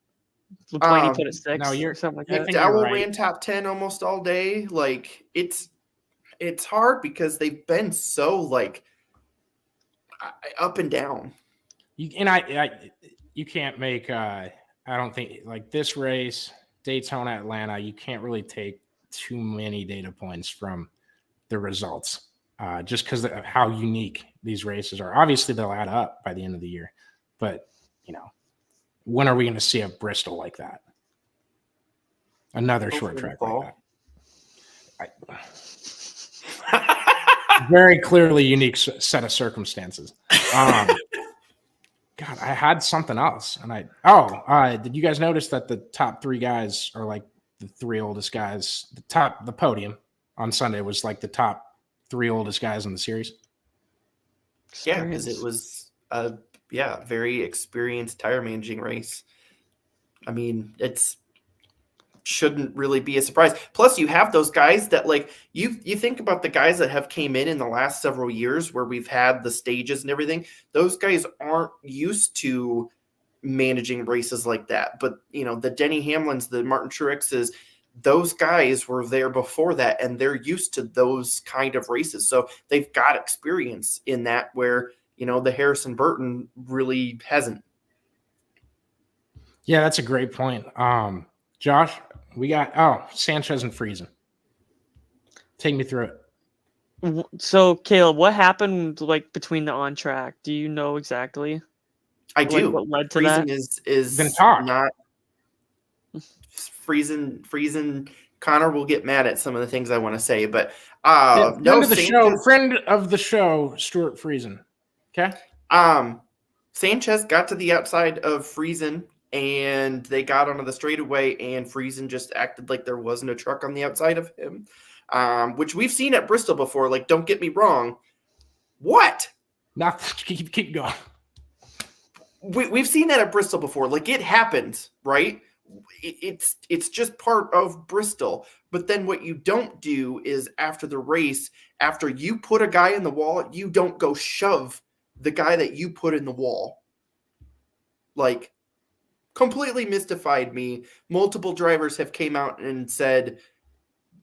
Blaney put it 6 or something like that. McDowell ran top 10 almost all day. Like it's hard because they've been so like up and down. You can't make I don't think like this race, Daytona, Atlanta, you can't really take too many data points from the results just because of how unique these races are. Obviously, they'll add up by the end of the year, but when are we going to see a Bristol like that? Another short track like that. Very clearly unique set of circumstances. God, I had something else, and did you guys notice that the top 3 guys are like the 3 oldest guys? The podium on Sunday was like the top 3 oldest guys in the series. Yeah, because it was a very experienced tire managing race. I mean, shouldn't really be a surprise. Plus, you have those guys that like you think about the guys that have came in the last several years where we've had the stages and everything. Those guys aren't used to managing races like that. But the Denny Hamlins, the Martin Truexes, those guys were there before that, and they're used to those kind of races. So they've got experience in that where the Harrison Burton really hasn't. Yeah, that's a great point. Josh, we got Sanchez and Friesen. Take me through it. So, Caleb, what happened like between the on track? Do you know exactly? I do. What led to Friesen that? is Been talked. Not Friesen. Connor will get mad at some of the things I want to say, but friend of the show, Stuart Friesen. Okay. Sanchez got to the outside of Friesen, and they got onto the straightaway, and Friesen just acted like there wasn't a truck on the outside of him, which we've seen at Bristol before. Like, don't get me wrong. What? Not keep going. We've seen that at Bristol before. Like, it happens, right? It's just part of Bristol. But then what you don't do is after the race, after you put a guy in the wall, you don't go shove the guy that you put in the wall. Like, completely mystified me. Multiple drivers have came out and said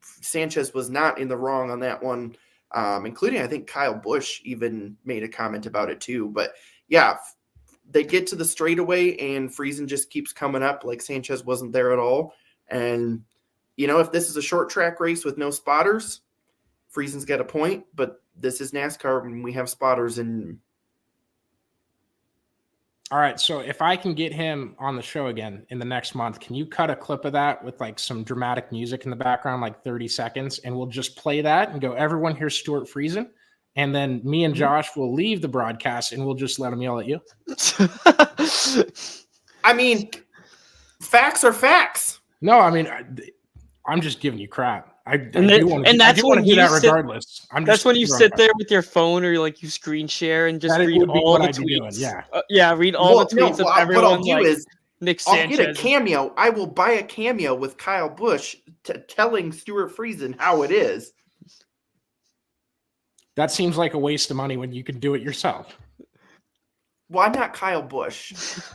Sanchez was not in the wrong on that one, including I think Kyle Busch even made a comment about it too. But yeah, they get to the straightaway and Friesen just keeps coming up like Sanchez wasn't there at all. And if this is a short track race with no spotters, Friesen's got a point. But this is NASCAR when we have spotters. And all right, so if I can get him on the show again in the next month, can you cut a clip of that with like some dramatic music in the background, like 30 seconds, and we'll just play that and go, everyone here's Stuart Friesen, and then me and Josh will leave the broadcast and we'll just let him yell at you. I mean, facts are facts. No, I mean, I'm just giving you crap. That's when you that regardless. That's when you sit there with your phone or like you screen share and just read all the tweets. Read all the tweets of everyone. What I'll do like is Nick I'll Sanchez. get a cameo. I will buy a cameo with Kyle Busch telling Stuart Friesen how it is. That seems like a waste of money when you can do it yourself. Well, I'm not Kyle Busch. He's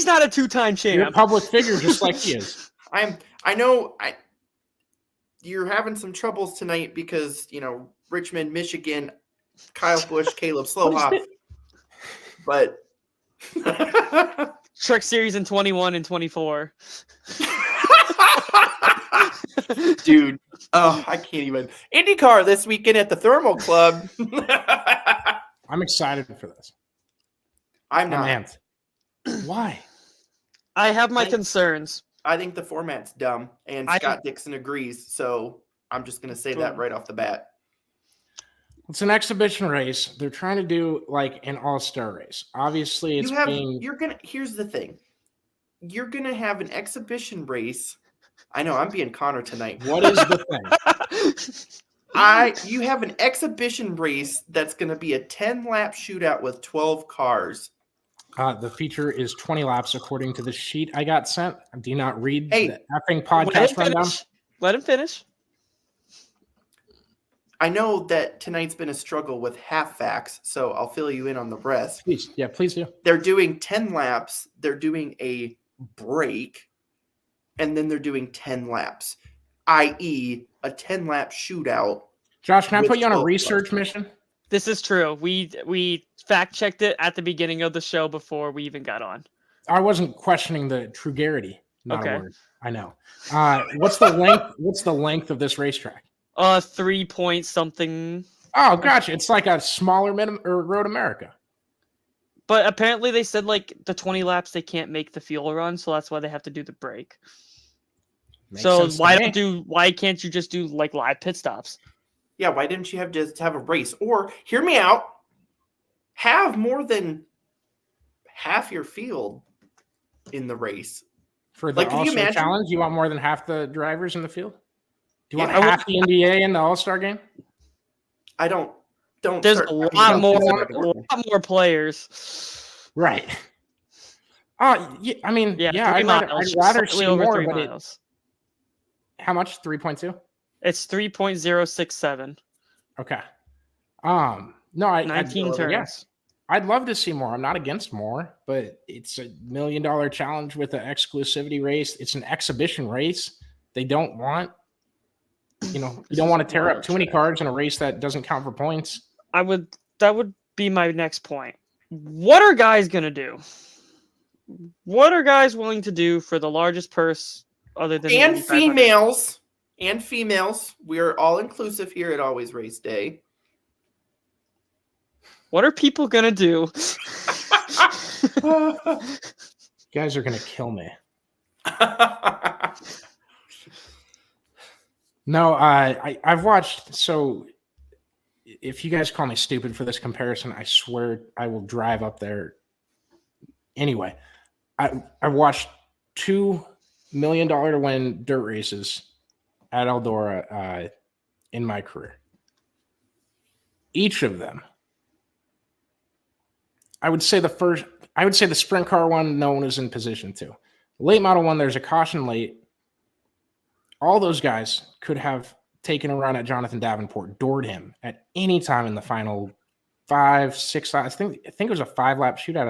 not a 2-time champ. You're a public figure just like he is. I know you're having some troubles tonight because, Richmond, Michigan, Kyle Busch, Caleb Slowhop. But Truck Series in 21 and 24. Dude. Oh, I can't even. IndyCar this weekend at the Thermal Club. I'm excited for this. I'm not. amped. Why? I have my concerns. I think the format's dumb, and Scott Dixon agrees. So I'm just going to say that right off the bat. It's an exhibition race. They're trying to do like an all-star race. Obviously, here's the thing. You're gonna have an exhibition race. I know I'm being Connor tonight. What is the thing? You have an exhibition race that's gonna be a 10-lap shootout with 12 cars. The feature is 20 laps according to the sheet I got sent. Do you not read the effing podcast rundown? Let him finish. I know that tonight's been a struggle with half facts, so I'll fill you in on the rest. Please do. They're doing 10 laps. They're doing a break, and then they're doing 10 laps, i.e. a 10-lap shootout. Josh, can I put you on a research mission? This is true. We fact-checked it at the beginning of the show before we even got on. I wasn't questioning the trugarity. Not a word. I know. What's the length? What's the length of this racetrack? 3 point something. Oh, gotcha. It's like a smaller Road America. But apparently they said like the 20 laps they can't make the fuel run, so that's why they have to do the break. So why can't you just do like live pit stops? Yeah, why didn't you have a race? Or hear me out, have more than half your field in the race. For the All-Star Challenge, you want more than half the drivers in the field? Do you want half the NBA in the All-Star game? I don't. There's a lot more players. Right. I mean, I'd rather see more. But how much? 3.2. It's 3.067. Okay. No, 19 turns. Yeah. I'd love to see more. I'm not against more, but it's $1 million challenge with an exclusivity race. It's an exhibition race. They don't want. You don't want to tear up too many cars in a race that doesn't count for points. That would be my next point. What are guys going to do? What are guys willing to do for the largest purse other than females? And females. We are all inclusive here at Always Race Day. What are people going to do? Guys are going to kill me. No, I've watched. So if you guys call me stupid for this comparison, I swear I will drive up there. Anyway, I watched $2 million to win dirt races at Eldora in my career. Each of them, I would say the sprint car one, no one is in position to. The late model one, there's a caution late. All those guys could have taken a run at Jonathan Davenport, doored him at any time in the final 5, 6. I think it was a 5-lap shootout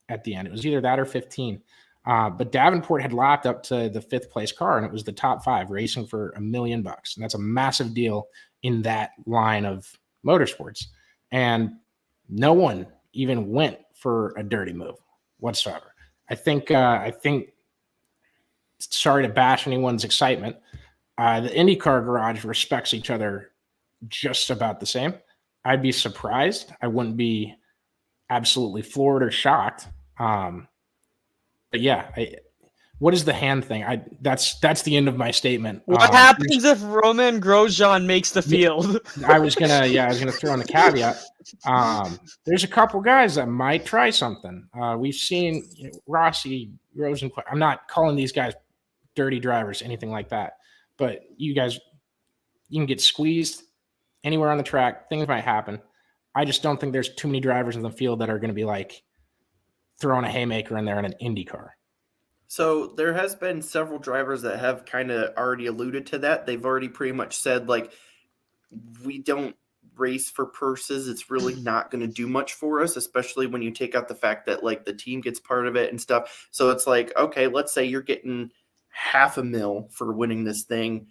at the end. It was either that or 15. But Davenport had lapped up to the 5th place car, and it was the top 5 racing for $1 million. And that's a massive deal in that line of motorsports. And no one even went for a dirty move whatsoever. I think sorry to bash anyone's excitement. The IndyCar garage respects each other just about the same. I'd be surprised. I wouldn't be absolutely floored or shocked. But yeah, what is the hand thing? That's the end of my statement. What happens if Roman Grosjean makes the field? I was gonna throw in the caveat. There's a couple guys that might try something. We've seen Rossi, Rosenqvist. I'm not calling these guys dirty drivers, anything like that. But you guys, you can get squeezed anywhere on the track. Things might happen. I just don't think there's too many drivers in the field that are going to be like throwing a haymaker in there in an Indy car. So there has been several drivers that have kind of already alluded to that. They've already pretty much said, like, we don't race for purses. It's really not going to do much for us, especially when you take out the fact that, like, the team gets part of it and stuff. So it's like, okay, let's say you're getting $500,000 for winning this thing.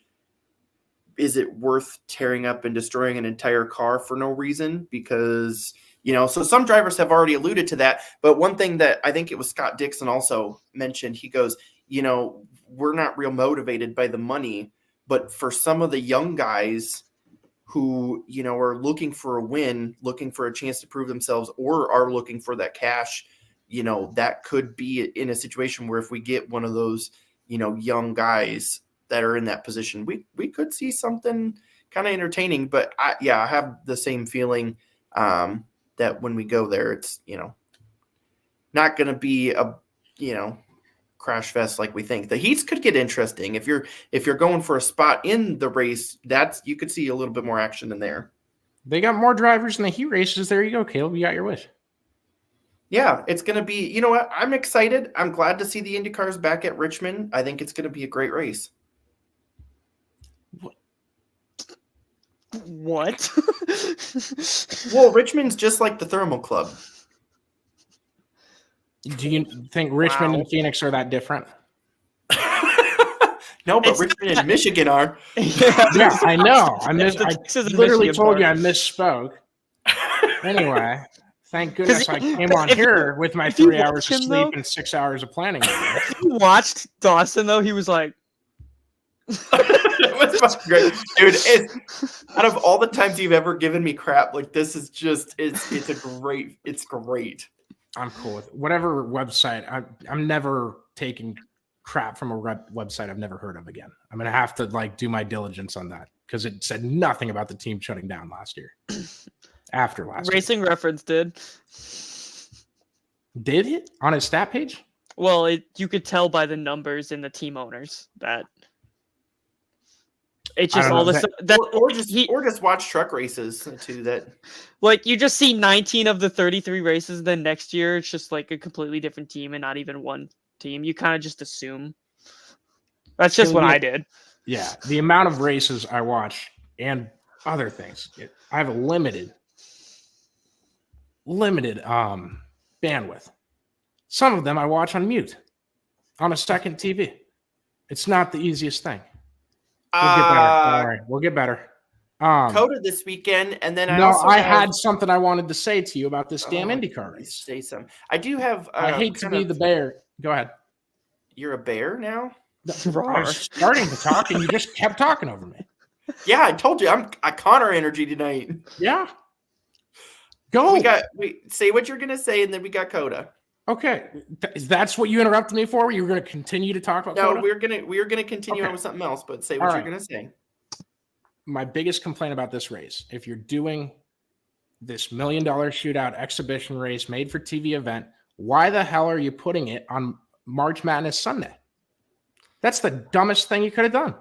Is it worth tearing up and destroying an entire car for no reason? Because, so some drivers have already alluded to that. But one thing that I think it was Scott Dixon also mentioned, he goes, we're not real motivated by the money, But for some of the young guys who, are looking for a win, looking for a chance to prove themselves, or are looking for that cash, that could be in a situation where if we get one of those, young guys that are in that position, we could see something kind of entertaining. But I have the same feeling that when we go there, it's, not going to be a, crash fest like we think. The heats could get interesting if you're going for a spot in the race. You could see a little bit more action in there. They got more drivers in the heat races. There you go, Caleb. You got your wish. Yeah, it's going to be. You know what? I'm excited. I'm glad to see the IndyCars back at Richmond. I think it's going to be a great race. What? Well, Richmond's just like the Thermal Club. Do you think Richmond and Phoenix are that different? No, but Richmond and Michigan are. Yeah, I know. I literally told you I misspoke. Anyway, thank goodness I came on here with my 3 hours of sleep and 6 hours of planning. If you watched Dawson, though, he was like... It was fucking great. Dude, out of all the times you've ever given me crap, like this is just, it's great. I'm cool with it. Whatever website. I'm never taking crap from a website I've never heard of again. I'm going to have to do my diligence on that because it said nothing about the team shutting down last year. After last Racing year. Reference did. Did it? On his stat page? Well, you could tell by the numbers in the team owners that it's just all this or just watch truck races too. That you just see 19 of the 33 races. Then next year it's just a completely different team and not even one team. You kind of just assume. That's just what I did. Yeah, the amount of races I watch and other things. I have a limited bandwidth. Some of them I watch on mute on a second TV. It's not the easiest thing. We'll get better. All right, we'll get better. COTA this weekend, and then I had something I wanted to say to you about this damn IndyCar race. Say something. I do have. I hate to be the bear. Go ahead. You're a bear now? I was starting to talk, and you just kept talking over me. Yeah, I told you I'm Connor energy tonight. Yeah. Go. We say what you're gonna say, and then we got COTA. Okay, that's what you interrupted me for. You were going to continue to talk about. No, we're gonna continue on with something else. But say what you're gonna say. My biggest complaint about this race: if you're doing this $1 million shootout exhibition race made for TV event, why the hell are you putting it on March Madness Sunday? That's the dumbest thing you could have done.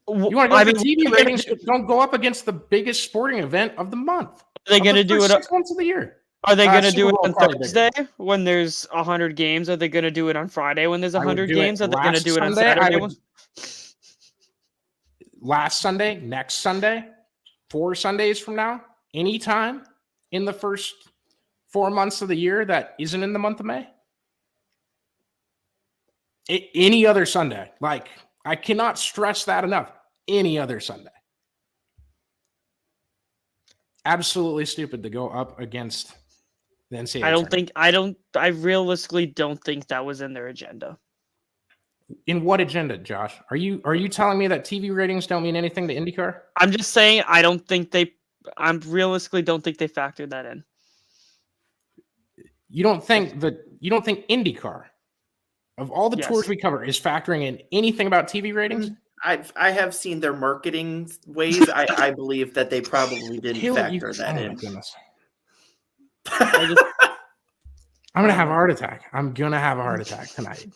You want to go for TV ratings? Don't go up against the biggest sporting event of the month. Are they going to do it 6 months of the year? Are they going to do it on Thursday when there's 100 games? Are they going to do it on Friday when there's 100 games? Are they going to do it on Saturday? Last Sunday, next Sunday, 4 Sundays from now, anytime in the first 4 months of the year that isn't in the month of May. Any other Sunday. I cannot stress that enough. Any other Sunday. Absolutely stupid to go up against the NCAA. I realistically don't think that was in their agenda. In what agenda, Josh? Are you telling me that TV ratings don't mean anything to IndyCar? I'm just saying I realistically don't think they factored that in. You don't think IndyCar, of all the tours we cover, is factoring in anything about TV ratings? I have seen their marketing ways. I believe that they probably didn't factor that in. Goodness. I'm gonna have a heart attack. I'm gonna have a heart attack tonight.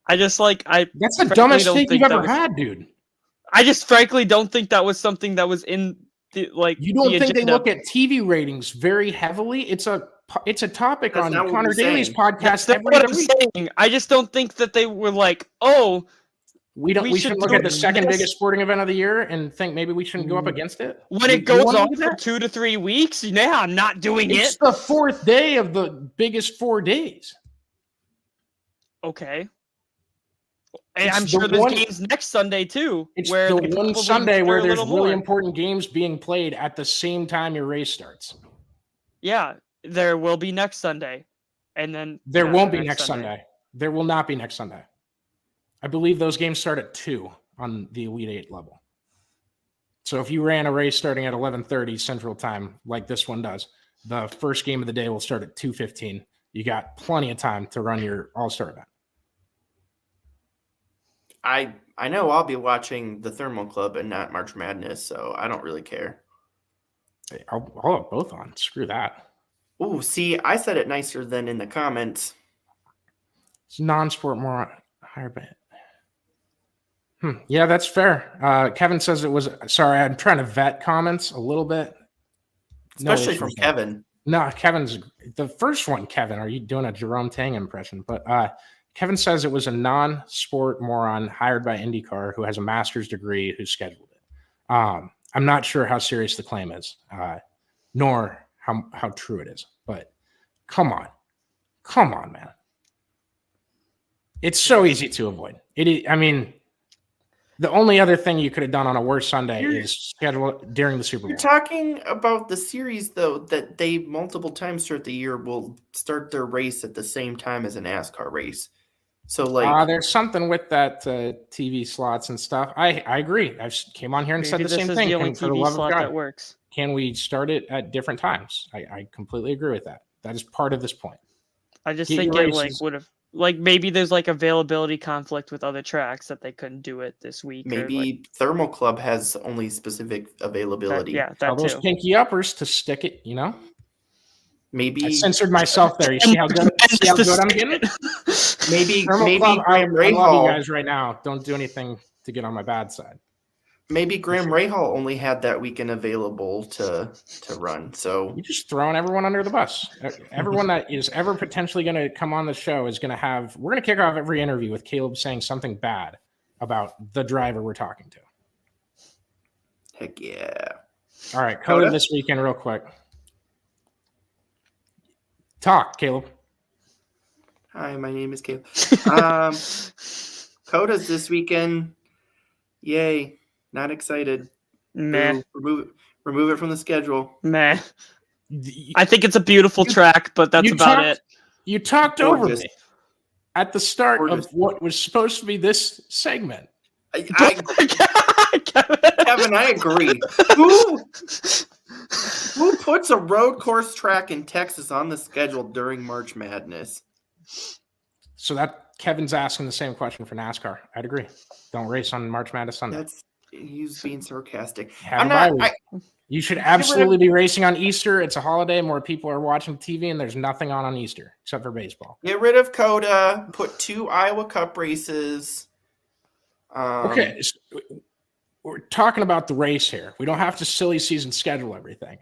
That's the dumbest thing you've ever had, dude. I just frankly don't think that was something that was in the You don't think they look at TV ratings very heavily? It's a topic on Connor Daly's podcast every week. I just don't think that they were like, oh. We should look at the second biggest sporting event of the year and think maybe we shouldn't go up against it. When it goes on for 2 to 3 weeks, I'm not doing it. It's the 4th day of the biggest 4 days. Okay. And I'm sure there's games next Sunday too. It's the one Sunday where there's really important games being played at the same time your race starts. Yeah, there will be next Sunday. And then there won't be next Sunday. There will not be next Sunday. I believe those games start at 2. on the Elite 8 level. So if you ran a race starting at 11:30 Central Time, like this one does, the first game of the day will start at 2:15. You got plenty of time to run your All-Star event. I know I'll be watching the Thermal Club and not March Madness, so I don't really care. Hey, I'll have both on. Screw that. Oh, see, I said it nicer than in the comments. It's non-sport more higher bet. Yeah, that's fair. Kevin says it was. Sorry, I'm trying to vet comments a little bit. Especially from Kevin. No, Kevin's the first one. Kevin, are you doing a Jerome Tang impression? But Kevin says it was a non-sport moron hired by INDYCAR who has a master's degree who scheduled it. I'm not sure how serious the claim is, nor how true it is. But come on, man. It's so easy to avoid. I mean, the only other thing you could have done on a worse Sunday is schedule during the Super Bowl. You're talking about the series, though, that they multiple times throughout the year will start their race at the same time as a NASCAR race. So, like, there's something with that TV slots and stuff. I agree. I came on here and said the same thing. The only And for the TV love slot of God, that works. can we start it at different times? I completely agree with that. That is part of this point. I just Get think your it races. would have maybe there's availability conflict with other tracks that they couldn't do it this week. maybe Thermal Club has only specific availability. Tell that those too. pinky uppers to stick it. Maybe I censored myself there. You see how good I'm getting? maybe Thermal Club, Graham I love you Rahal. guys right now. Don't do anything to get on my bad side. Maybe Graham Rahal only had that weekend available to run. So You're just throwing everyone under the bus. Everyone that is ever potentially going to come on the show is going to have. We're going to kick off every interview with Caleb saying something bad about the driver we're talking to. heck yeah. All right, COTA this weekend, real quick. Talk, Caleb. Hi, my name is Caleb. COTA's this weekend. Yay. Not excited. Meh. Remove it from the schedule. Meh. I think it's a beautiful track, but that's about it. You talked over Gorgeous. me at the start Gorgeous. of what was supposed to be this segment. Kevin, I agree. Who puts a road course track in Texas on the schedule during March Madness? So that Kevin's asking the same question for NASCAR. I'd agree. Don't race on March Madness Sunday. He's being sarcastic. You should absolutely be racing on Easter. It's a holiday. More people are watching TV, and there's nothing on Easter except for baseball. Get rid of COTA. Put 2 Iowa Cup races. Okay, so we're talking about the race here. We don't have to silly season schedule everything.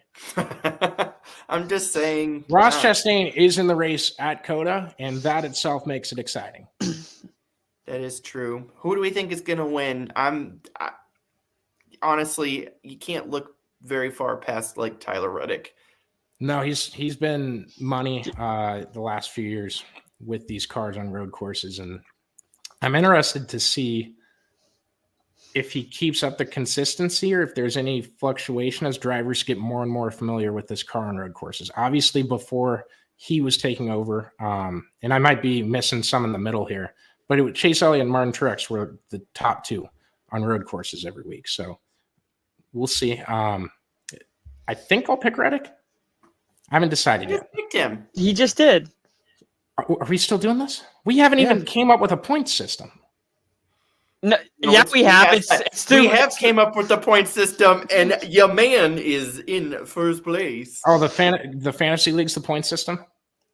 I'm just saying. Ross Chastain is in the race at COTA, and that itself makes it exciting. That is true. Who do we think is going to win? Honestly, you can't look very far past Tyler Reddick. No, he's been money the last few years with these cars on road courses, and I'm interested to see if he keeps up the consistency or if there's any fluctuation as drivers get more and more familiar with this car on road courses. Obviously, before he was taking over, and I might be missing some in the middle here, but Chase Elliott and Martin Truex were the top 2 on road courses every week. So we'll see. I think I'll pick Reddick. I haven't decided yet. Picked him. He just did. Are we still doing this? We haven't even came up with a point system. No, we have. We have came up with the point system, and your man is in first place. Oh, the fantasy league's the point system?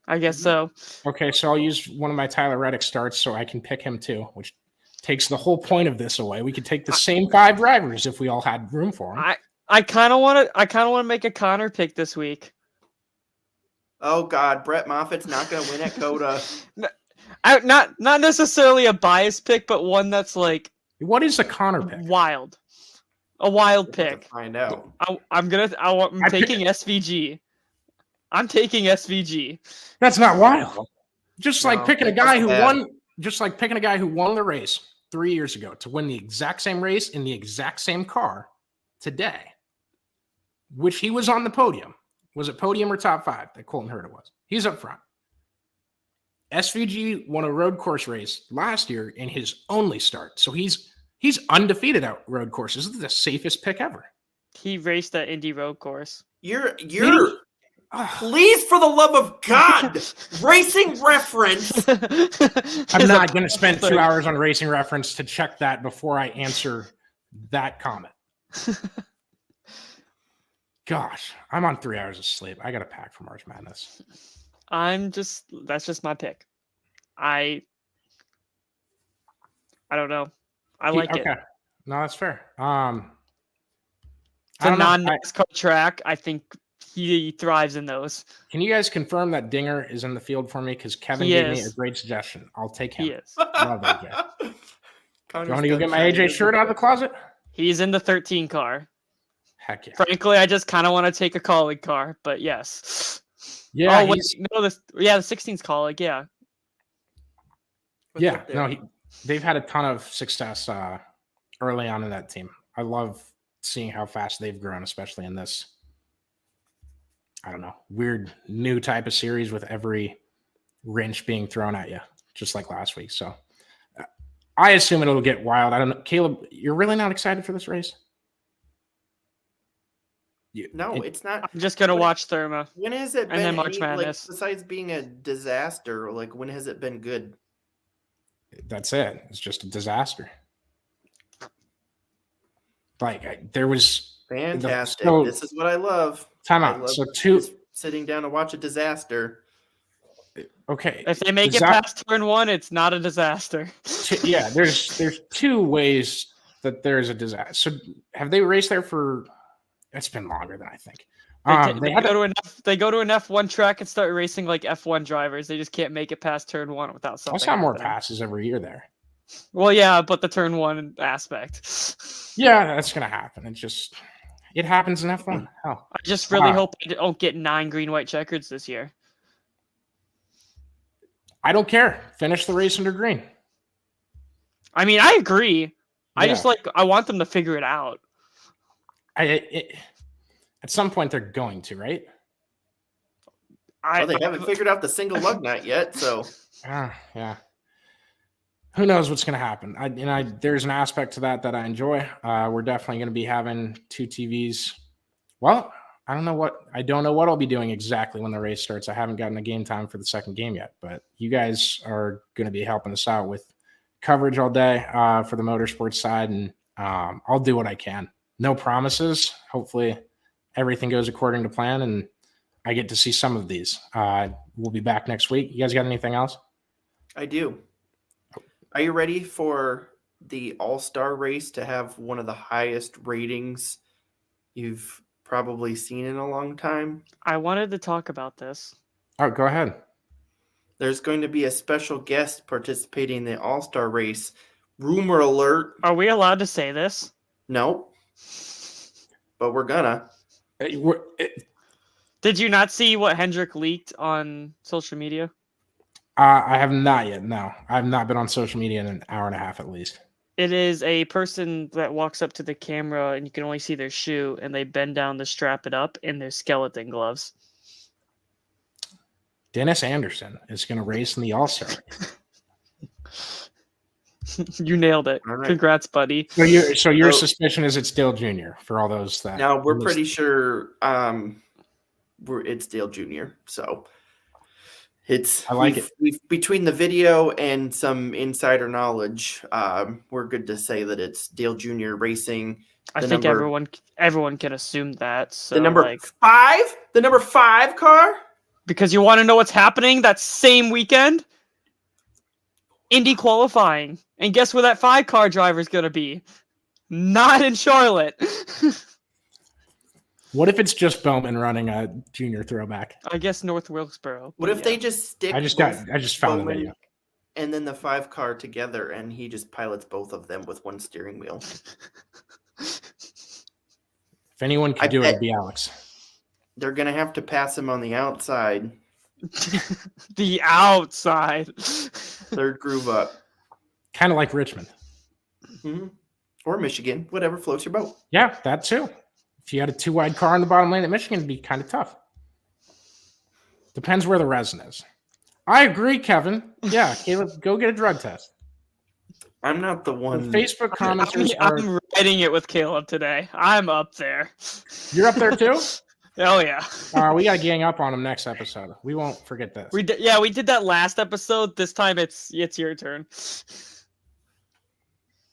I guess so. Okay, so I'll use one of my Tyler Reddick starts so I can pick him too, which takes the whole point of this away. We could take the same 5 drivers if we all had room for them. I kind of want to make a Connor pick this week. Oh God, Brett Moffitt's not going to win at COTA. Not necessarily a biased pick, but one that's what is a Connor pick? Wild, a wild pick. Find out. I'm taking SVG. I'm taking SVG. That's not wild. Just like picking a guy who bad. won. Just like picking a guy who won the race 3 years ago to win the exact same race in the exact same car today, which he was on the podium. Was it podium or top 5 that Colton Herta was? He's up front. SVG won a road course race last year in his only start. So he's He's undefeated at road courses. This is the safest pick ever. He raced at Indy road course. You're please, for the love of God, Racing Reference. I'm not going to spend 2 hours on Racing Reference to check that before I answer that comment. Gosh, I'm on 3 hours of sleep. I got to pack for March Madness. That's just my pick. I don't know. I like it. No, that's fair. It's a non-NASCAR track. I think he thrives in those. Can you guys confirm that Dinger is in the field for me? Because Kevin gave me a great suggestion. I'll take him. He is. Love AJ. Do you want to go get my AJ shirt out of the closet? He's in the 13 car. Heck yeah. Frankly, I just kind of want to take a colleague car, but yes. Yeah. Oh, the 16's colleague. Yeah. Yeah. No, they've had a ton of success early on in that team. I love seeing how fast they've grown, especially in this, I don't know, weird new type of series with every wrench being thrown at you, just like last week. So I assume it'll get wild. I don't know. Caleb, you're really not excited for this race? It's not. I'm just going to watch Therma. When has it been? And then March Madness. Besides being a disaster, when has it been good? That's it. It's just a disaster. There was fantastic. This is what I love. Time out. So sitting down to watch a disaster. Okay. If they make it past turn 1, it's not a disaster. Yeah, there's 2 ways that there's a disaster. So have they raced there for? It's been longer than I think. They go to an F1 track and start racing like F1 drivers. They just can't make it past turn 1 without something. I saw more passes every year there. Well, yeah, but the turn 1 aspect. Yeah, that's gonna happen. It happens in F1. Hell, I just really hope I don't get 9 green-white checkers this year. I don't care. Finish the race under green. I mean, I agree. Yeah. I want them to figure it out. At some point, they're going to, right? They haven't figured out the single lug nut yet, so. Yeah. Who knows what's going to happen? There's an aspect to that I enjoy. We're definitely going to be having 2 TVs. Well, I don't know what I'll be doing exactly when the race starts. I haven't gotten a game time for the second game yet, but you guys are going to be helping us out with coverage all day for the motorsports side, and I'll do what I can. No promises. Hopefully everything goes according to plan, and I get to see some of these. We'll be back next week. You guys got anything else? I do. Are you ready for the All-Star race to have one of the highest ratings you've probably seen in a long time? I wanted to talk about this. Oh, go ahead. There's going to be a special guest participating in the All-Star race. Rumor alert. Are we allowed to say this? No. But we're gonna. Did you not see what Hendrick leaked on social media? I have not yet. No, I have not been on social media in an hour and a half at least. It is a person that walks up to the camera and you can only see their shoe, and they bend down to strap it up in their skeleton gloves. Dennis Anderson is going to race in the All-Star. You nailed it. All right. Congrats, buddy. So your suspicion is it's Dale Jr. for all those that. No, we're pretty sure it's Dale Jr. So we've between the video and some insider knowledge, we're good to say that it's Dale Jr. racing. I think everyone can assume that. So the number 5 car. Because you want to know what's happening that same weekend? Indy qualifying. And guess where that 5 car driver is going to be? Not in Charlotte. What if it's just Bowman running a junior throwback? I guess North Wilkesboro. What if they just stick? I just found the video. And then the 5 car together, and he just pilots both of them with one steering wheel. If anyone could do it, it'd be Alex. They're gonna have to pass him on the outside. The outside. 3rd groove up. Kind of like Richmond. Mm-hmm. Or Michigan, whatever floats your boat. Yeah, that too. If you had a 2-wide car in the bottom lane at Michigan, it'd be kind of tough. Depends where the resin is. I agree, Kevin. Yeah, Caleb, go get a drug test. I'm not the The one. Facebook commenters are. I'm writing it with Caleb today. I'm up there. You're up there too? Oh yeah. We got to gang up on them next episode. We won't forget this. We did that last episode. This time it's your turn.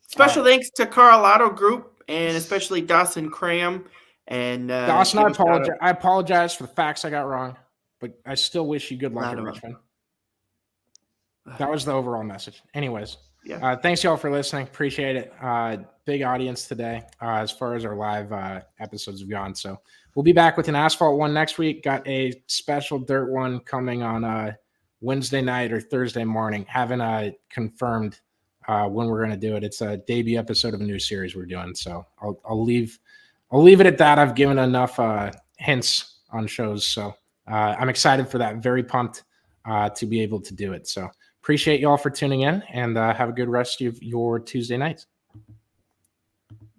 Special thanks to Karl Auto Group and especially Dawson Cram. And Dawson, I apologize for the facts I got wrong, but I still wish you good luck in Richmond. That was the overall message. Anyways, thanks y'all for listening. Appreciate it. Big audience today as far as our live episodes have gone. So we'll be back with an asphalt one next week. Got a special dirt one coming on Wednesday night or Thursday morning. Haven't confirmed when we're going to do it. It's a debut episode of a new series we're doing. So I'll leave it at that. I've given enough hints on shows. So I'm excited for that. Very pumped to be able to do it. So appreciate y'all for tuning in and have a good rest of your Tuesday nights.